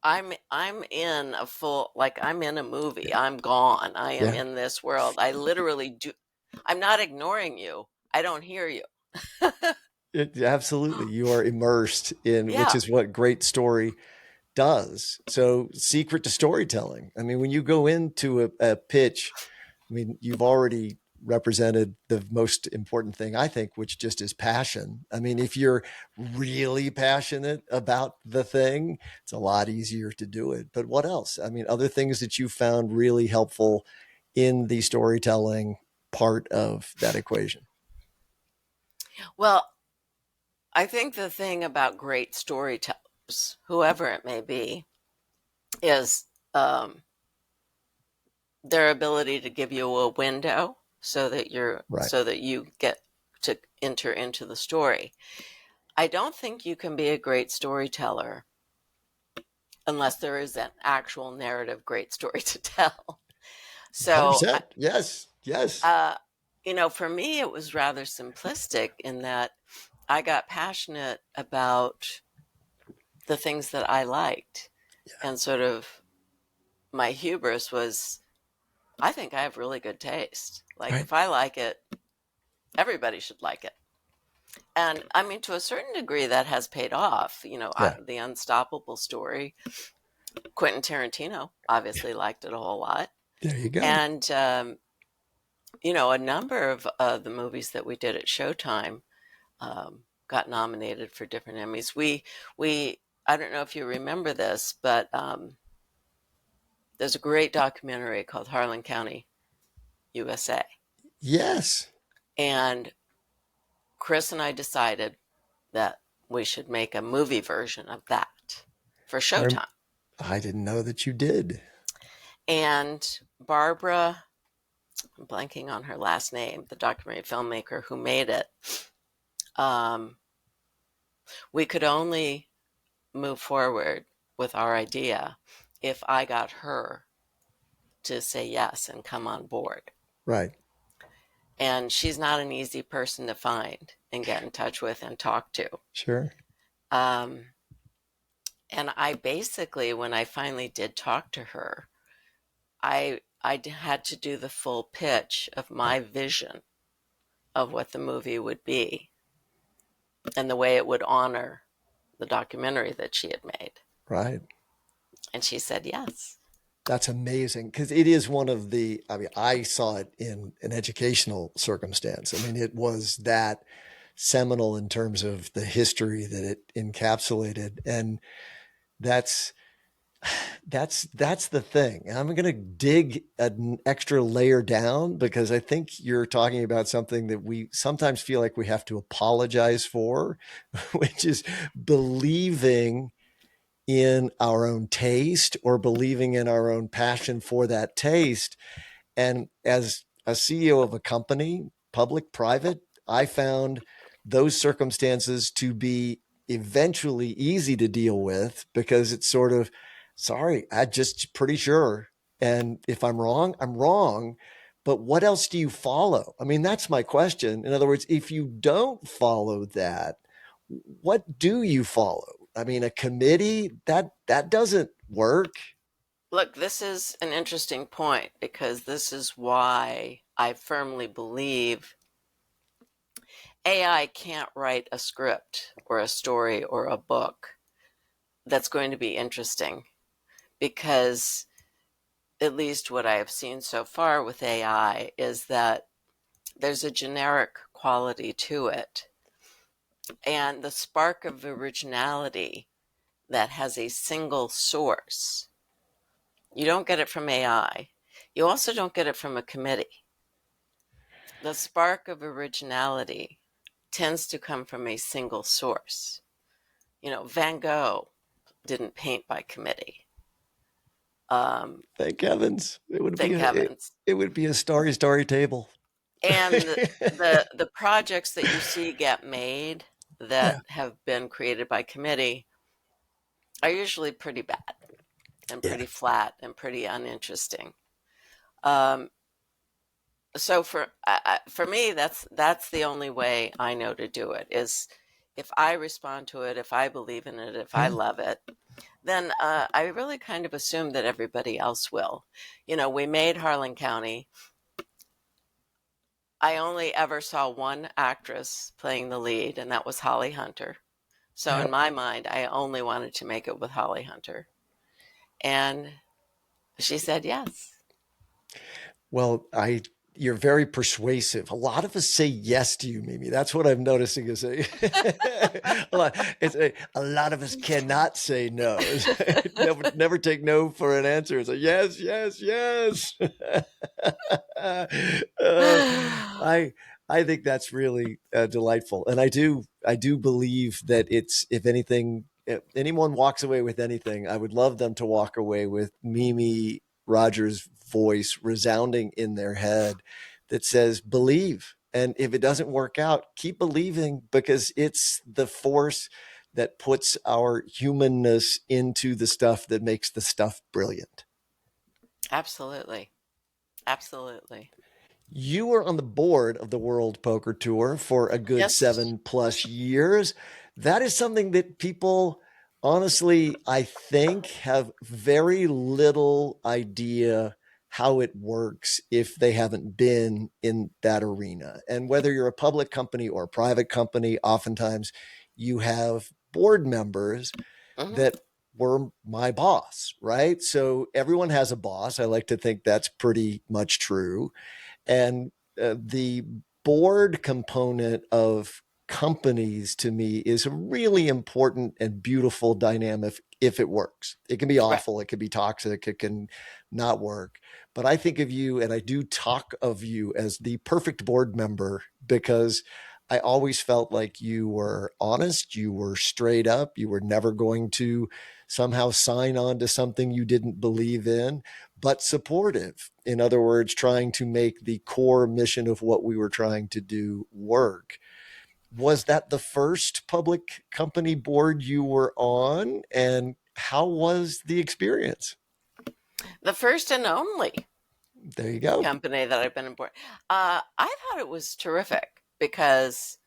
I'm in a full, like, I'm in a movie. I'm gone. I am Yeah. in this world. I literally do. I'm not ignoring you. I don't hear you. Absolutely. You are immersed in, which Yeah. is what great story does. So, secret to storytelling. I mean, when you go into a pitch, I mean, you've already represented the most important thing, I think, which just is passion. I mean, if you're really passionate about the thing, it's a lot easier to do it. But what else? I mean, other things that you found really helpful in the storytelling part of that equation. Well, I think the thing about great storytellers, whoever it may be, is their ability to give you a window Right. so that you get to enter into the story. I don't think you can be a great storyteller unless there is an actual narrative great story to tell. So, 100%. Yes. Yes. uh, for me, it was rather simplistic in that I got passionate about the things that I liked. And sort of my hubris was, I think I have really good taste. Like, Right. if I like it, everybody should like it. And I mean, to a certain degree, that has paid off. Yeah. The Unstoppable story, Quentin Tarantino obviously liked it a whole lot. There you go. And, a number of the movies that we did at Showtime got nominated for different Emmys. I don't know if you remember this, but there's a great documentary called Harlan County, USA. Yes. And Chris and I decided that we should make a movie version of that for I, Showtime. I didn't know that you did. And Barbara, I'm blanking on her last name, the documentary filmmaker who made it, um, we could only move forward with our idea if I got her to say yes and come on board. Right. And she's not an easy person to find and get in touch with and talk to. Sure. Um, and I basically, when I finally did talk to her, I had to do the full pitch of my vision of what the movie would be and the way it would honor the documentary that she had made. Right. And she said yes. That's amazing because it is one of the, I mean, I saw it in an educational circumstance. I mean, it was that seminal in terms of the history that it encapsulated. And that's, that's the thing. And I'm going to dig an extra layer down because I think you're talking about something that we sometimes feel like we have to apologize for, which is believing in our own taste or believing in our own passion for that taste. And as a CEO of a company, public, private, I found those circumstances to be eventually easy to deal with because it's sort of, sorry, I just pretty sure. And if I'm wrong, I'm wrong. But what else do you follow? I mean, that's my question. In other words, if you don't follow that, what do you follow? I mean, a committee that doesn't work. Look, this is an interesting point because this is why I firmly believe AI can't write a script or a story or a book that's going to be interesting because at least what I have seen so far with AI is that there's a generic quality to it. And the spark of originality that has a single source, you don't get it from AI. You also don't get it from a committee. The spark of originality tends to come from a single source. Van Gogh didn't paint by committee. Um, Thank heavens. It would be thank heavens. it would be a starry table. And the projects that you see get made Yeah. that have been created by committee are usually pretty bad and Yeah. pretty flat and pretty uninteresting. Um, so for me, that's the only way I know to do it is if I respond to it, if I believe in it, if I Yeah. love it, then I really kind of assumed that everybody else will. We made Harlan County. I only ever saw one actress playing the lead, and that was Holly Hunter. So in Yep. my mind, I only wanted to make it with Holly Hunter. And she said yes. Well, you're very persuasive. A lot of us say yes to you, Mimi. That's what I'm noticing is a lot of us cannot say no. Never take no for an answer. It's like yes, yes, yes. I I think that's really delightful, and I do believe that it's, if anything, if anyone walks away with anything, I would love them to walk away with Mimi Rogers' voice resounding in their head that says, believe. And if it doesn't work out, keep believing, because it's the force that puts our humanness into the stuff that makes the stuff brilliant. Absolutely. Absolutely. You were on the board of the World Poker Tour for a good Yes. 7+ years. That is something that people, honestly, I think, have very little idea how it works if they haven't been in that arena. And whether you're a public company or a private company, oftentimes you have board members Hmm. that were my boss, right? So everyone has a boss. I like to think that's pretty much true. And the board component of companies to me is a really important and beautiful dynamic if it works. It can be Right. awful, it can be toxic, it can not work. But I think of you, and I do talk of you as the perfect board member, because I always felt like you were honest, you were straight up, you were never going to somehow sign on to something you didn't believe in, but supportive. In other words, trying to make the core mission of what we were trying to do work. Was that the first public company board you were on? And how was the experience? The first and only There you go. company that I've been aboard. I thought it was terrific because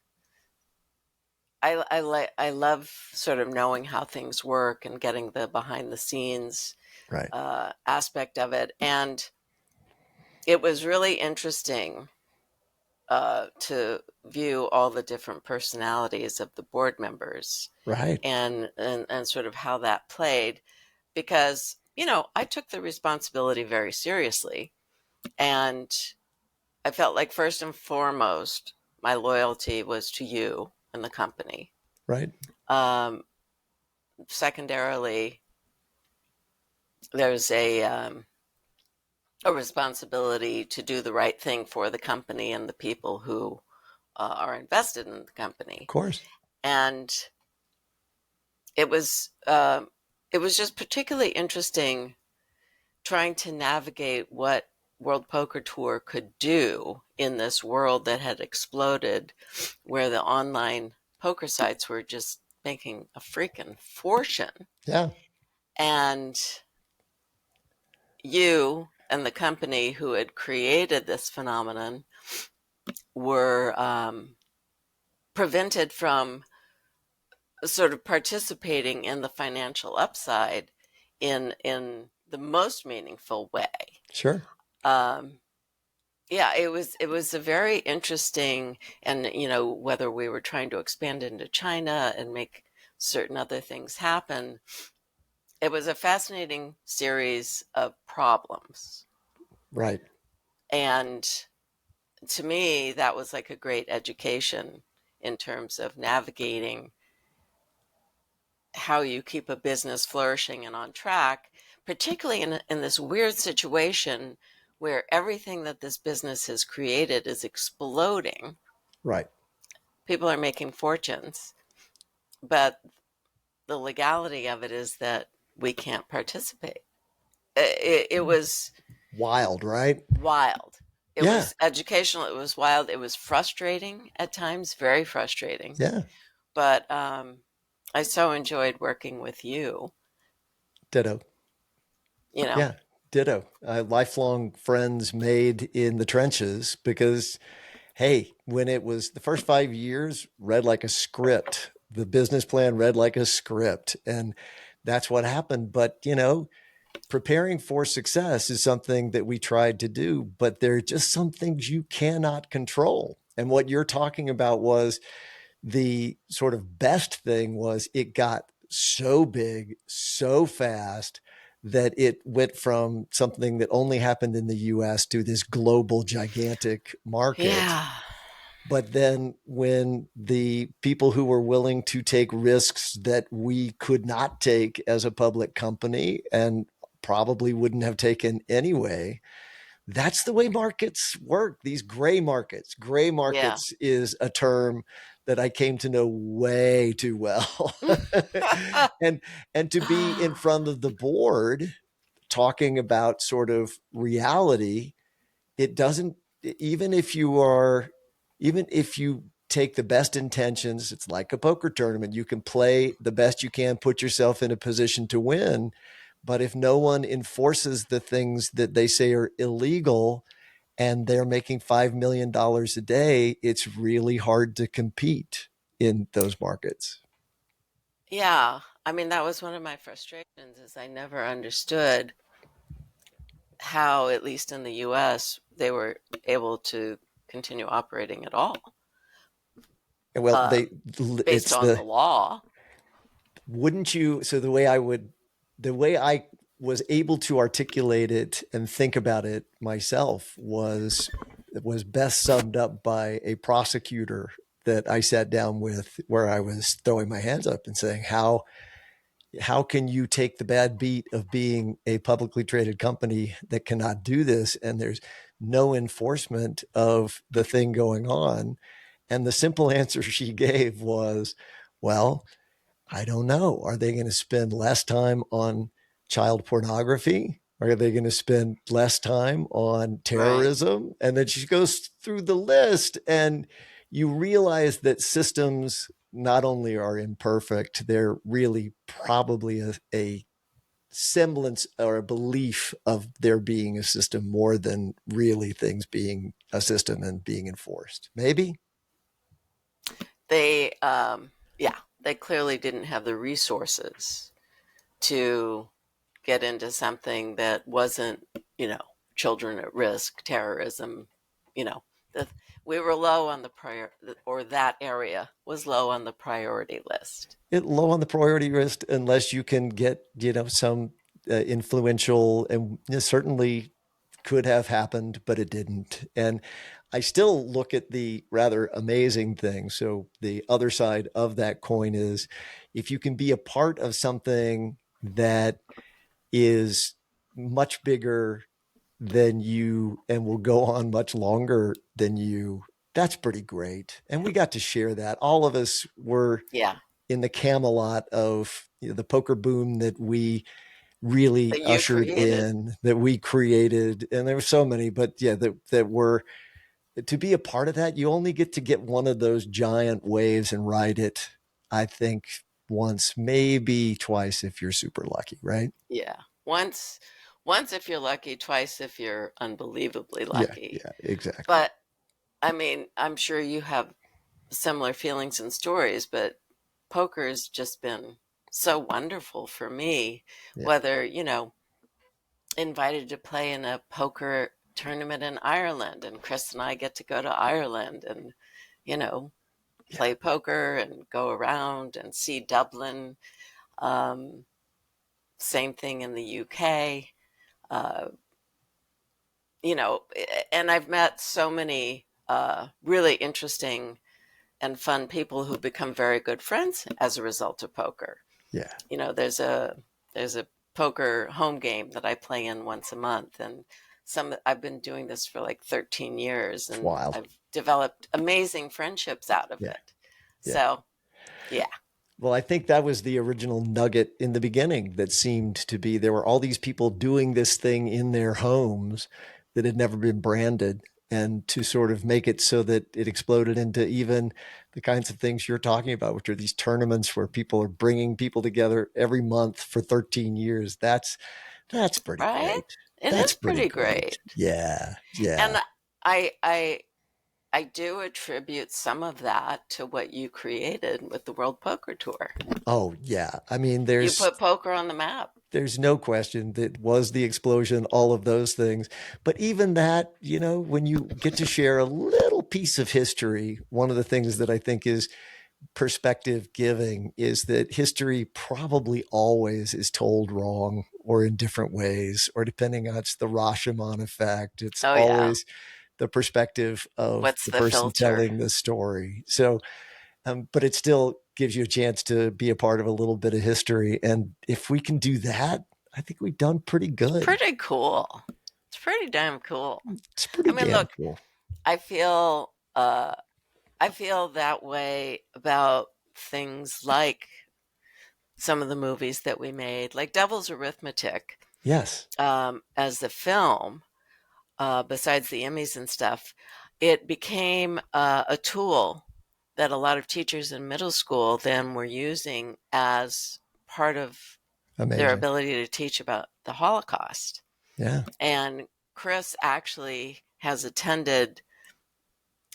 I love sort of knowing how things work and getting the behind the scenes Right. aspect of it. And it was really interesting to view all the different personalities of the board members Right. and sort of how that played because I took the responsibility very seriously, and I felt like first and foremost my loyalty was to you and the company. Right. um, Secondarily, there's a responsibility to do the right thing for the company and the people who are invested in the Of company. course. And it was uh, it was just particularly interesting trying to navigate what World Poker Tour could do in this world that had exploded, where the online poker sites were just making a freaking fortune. Yeah. And you and the company who had created this phenomenon were prevented from sort of participating in the financial upside in the most meaningful way. Sure. Um, yeah, it was a very interesting, and whether we were trying to expand into China and make certain other things happen, it was a fascinating series of problems. Right. And to me, that was like a great education in terms of navigating how you keep a business flourishing and on track, particularly in this weird situation where everything that this business has created is exploding. Right. People are making fortunes, but the legality of it is that we can't participate. It was Wild, right? wild. It Yeah. was educational. It was wild. It was frustrating at times, very frustrating. Yeah. But I so enjoyed working with you. Ditto. You know, Yeah. Ditto. Lifelong friends made in the trenches, because hey, when it was the first 5 years, read like a script. The business plan read like a script. And that's what happened. But, preparing for success is something that we tried to do, but there are just some things you cannot control. And what you're talking about was the sort of best thing was it got so big so fast that it went from something that only happened in the US to this global gigantic market. Yeah. But then when the people who were willing to take risks that we could not take as a public company and probably wouldn't have taken anyway, that's the way markets work. These gray markets. Gray Yeah. markets is a term that I came to know way too well. and and to be in front of the board talking about sort of reality, it doesn't, even if you are, even if you take the best intentions, it's like a poker tournament. You can play the best you can, put yourself in a position to win. But if no one enforces the things that they say are illegal and they're making $5 million a day, it's really hard to compete in those markets. Yeah. I mean, that was one of my frustrations is I never understood how, at least in the US, they were able to continue operating at all, Well, based it's on the the, law. wouldn't you? So the way I was able to articulate it and think about it myself was best summed up by a prosecutor that I sat down with, where I was throwing my hands up and saying, how can you take the bad beat of being a publicly traded company that cannot do this, and there's no enforcement of the thing going on? And the simple answer she gave was, well, I don't know. Are they going to spend less time on child pornography? Are they going to spend less time on Right. terrorism? And then she goes through the list, and you realize that systems not only are imperfect, they're really probably a semblance or a belief of there being a system more than really things being a system and being enforced. Maybe. They, yeah, they clearly didn't have the resources to get into something that wasn't, you know, children at risk, terrorism, you know, the, we were low on the prior, or that area was low on the priority list. It low on the priority list unless you can get, some influential, and certainly could have happened, but it didn't. And I still look at the rather amazing thing. So the other side of that coin is, if you can be a part of something that is much bigger than you and will go on much longer than you, that's pretty great. And we got to share that. All of us were Yeah. in the Camelot of, the poker boom that we really That you ushered created. in, that we created. And there were so many, but yeah, that were, to be a part of that. You only get one of those giant waves and ride it, I think, once, maybe twice if you're super lucky, right? Yeah. Once, once if you're lucky, twice if you're unbelievably Yeah, lucky. yeah, exactly. But I mean, I'm sure you have similar feelings and stories, but poker has just been so wonderful for me. Yeah, Whether, you know, invited to play in a poker tournament in Ireland, and Chris and I get to go to Ireland and, you know, yeah, play poker and go around and see Dublin. Um, Same thing in the UK. Uh, you know, and I've met so many really interesting and fun people who become very good friends as a result of poker. yeah. You know, there's a poker home game that I play in once a month, and some I've been doing this for like 13 years, It's and wild. I've developed amazing friendships out of Yeah, it. yeah. So, yeah, Well, I think that was the original nugget in the beginning, that seemed to be there were all these people doing this thing in their homes that had never been branded. And to sort of make it so that it exploded into even the kinds of things you're talking about, which are these tournaments where people are bringing people together every month for 13 years. That's pretty right? great. It That's is pretty pretty great. great. Yeah. And Yeah. I I do attribute some of that to what you created with the World Poker Tour. Oh yeah. I mean, You put poker on the map. there's no question that was the explosion, all of those things. But even that, when you get to share a little piece of history, one of the things that I think is perspective giving is that history probably always is told wrong or in different ways, or depending on it's the Rashomon effect. It's Oh yeah. always the perspective of What's the the person filter? telling the story. So, but it still gives you a chance to be a part of a little bit of history. And if we can do that, I think we've done pretty It's good. pretty cool. It's pretty damn cool. It's I pretty mean, damn look, cool. I feel uh I feel that way about things like some of the movies that we made, like Devil's Arithmetic, Yes. as the film, besides the Emmys and stuff, it became a tool that a lot of teachers in middle school then were using as part of their Amazing. ability to teach about the Holocaust. Yeah. And Chris actually has attended,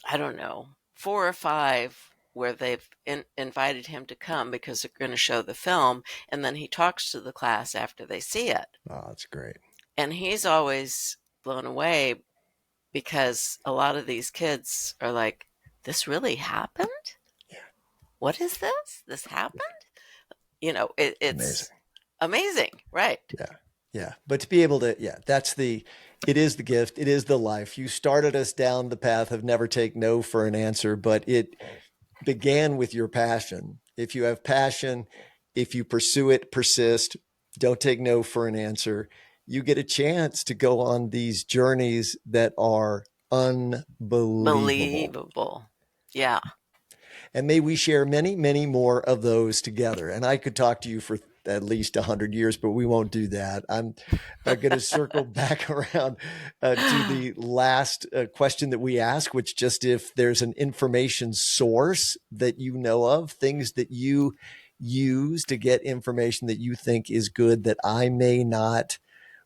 I don't know, four or five where they've invited him to come because they're going to show the film. And then he talks to the class after they see it. Oh, that's great. And he's always blown away because a lot of these kids are like, this really happened? Yeah. What is this? This happened? Amazing. It's amazing, right? Yeah. Yeah. But to be able to, yeah, it is the gift. It is the life. You started us down the path of never take no for an answer, but it began with your passion. If you have passion, if you pursue it, persist, don't take no for an answer, you get a chance to go on these journeys that are unbelievable. Believable. Yeah. And may we share many, many more of those together. And I could talk to you for at least 100 years, but we won't do that. I'm going to circle back around to the last question that we ask, which just if there's an information source that you know of, things that you use to get information that you think is good that I may not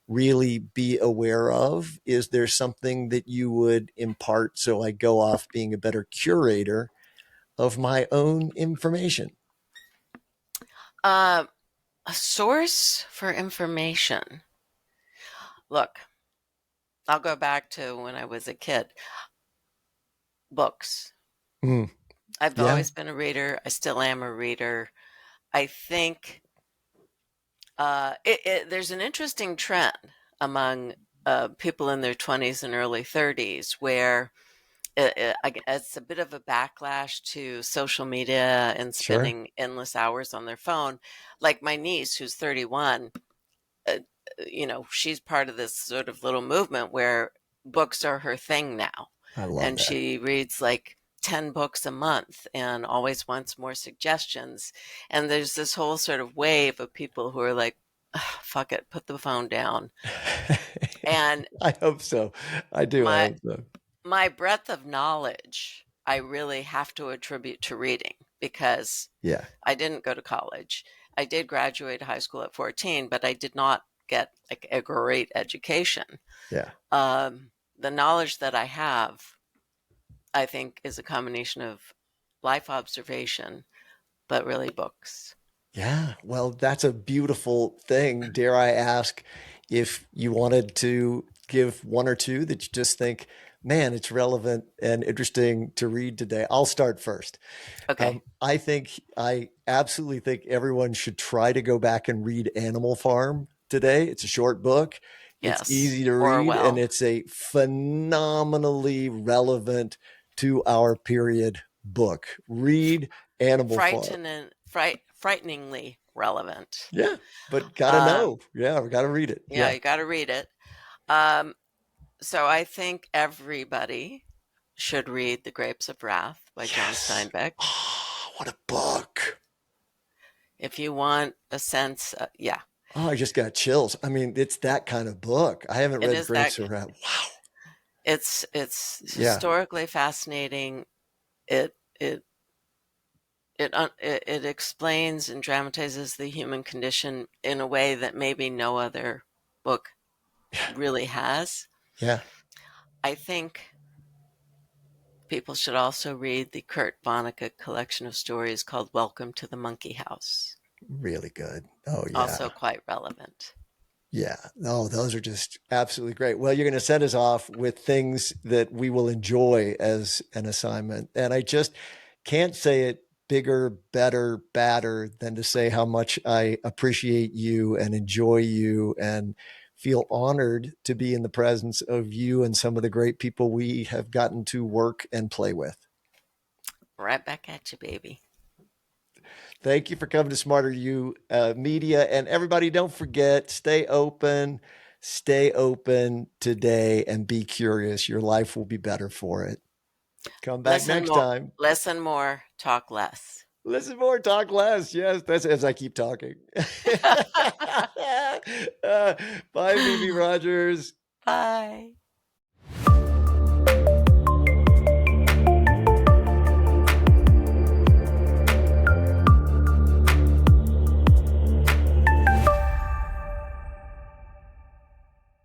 really be aware of. Is there something that you would impart so I go off being a better curator of my own information? Uh, a source for information. Look, I'll go back to when I was a kid. Books. Mm, I've yeah, always been a reader. I still am a reader. I think there's an interesting trend among people in their 20s and early 30s where it's a bit of a backlash to social media and sure. spending endless hours on their phone. Like my niece, who's 31, uh, she's part of this sort of little movement where books are her thing now. I love And that. she reads like 10 books a month and always wants more suggestions. And there's this whole sort of wave of people who are like, "Ugh, fuck it, put the phone down." And I hope so. I do. I my hope so. my breadth of knowledge, I really have to attribute to reading because Yeah. I didn't go to college. I did graduate high school at 14, but I did not get like a great education. Yeah. The knowledge that I have, I think, is a combination of life observation, but really books. Yeah. Well, that's a beautiful thing. Dare I ask if you wanted to give one or two that you just think, man, it's relevant and interesting to read today? I'll start first. Okay. I absolutely think everyone should try to go back and read Animal Farm today. It's a short book. It's Yes. easy to read and Orwell. it's a phenomenally relevant to our period book. Read Animal Farm. Frighteningly relevant. Yeah, but gotta Um, know. Yeah, we gotta read it. yeah, Yeah. you got to read it. Um, so I think everybody should read The Grapes of Wrath by John Yes. Steinbeck. Oh, what a book. If you want a sense, yeah, Oh, I just got chills. I mean, it's that kind of book. I haven't it read is that. Grapes of Wrath. Wow. It's Yeah. historically fascinating. It it it explains and dramatizes the human condition in a way that maybe no other book Yeah. really has. Yeah. I think People should also read the Kurt Vonnegut collection of stories called Welcome to the Monkey House. Really good. Oh, Also yeah. quite relevant. Yeah. No, those are just absolutely great. Well, you're going to send us off with things that we will enjoy as an assignment. And I just can't say it bigger, better, badder than to say how much I appreciate you and enjoy you and feel honored to be in the presence of you and some of the great people we have gotten to work and play with. Right back at you, baby. Thank you for coming to Smarter You Media. And everybody, don't forget, stay open today and be curious. Your life will be better for it. Come back Listen next more, time. listen more, talk less. Listen more, talk less. Yes, that's as I keep talking. Bye, Phoebe Rogers. Bye.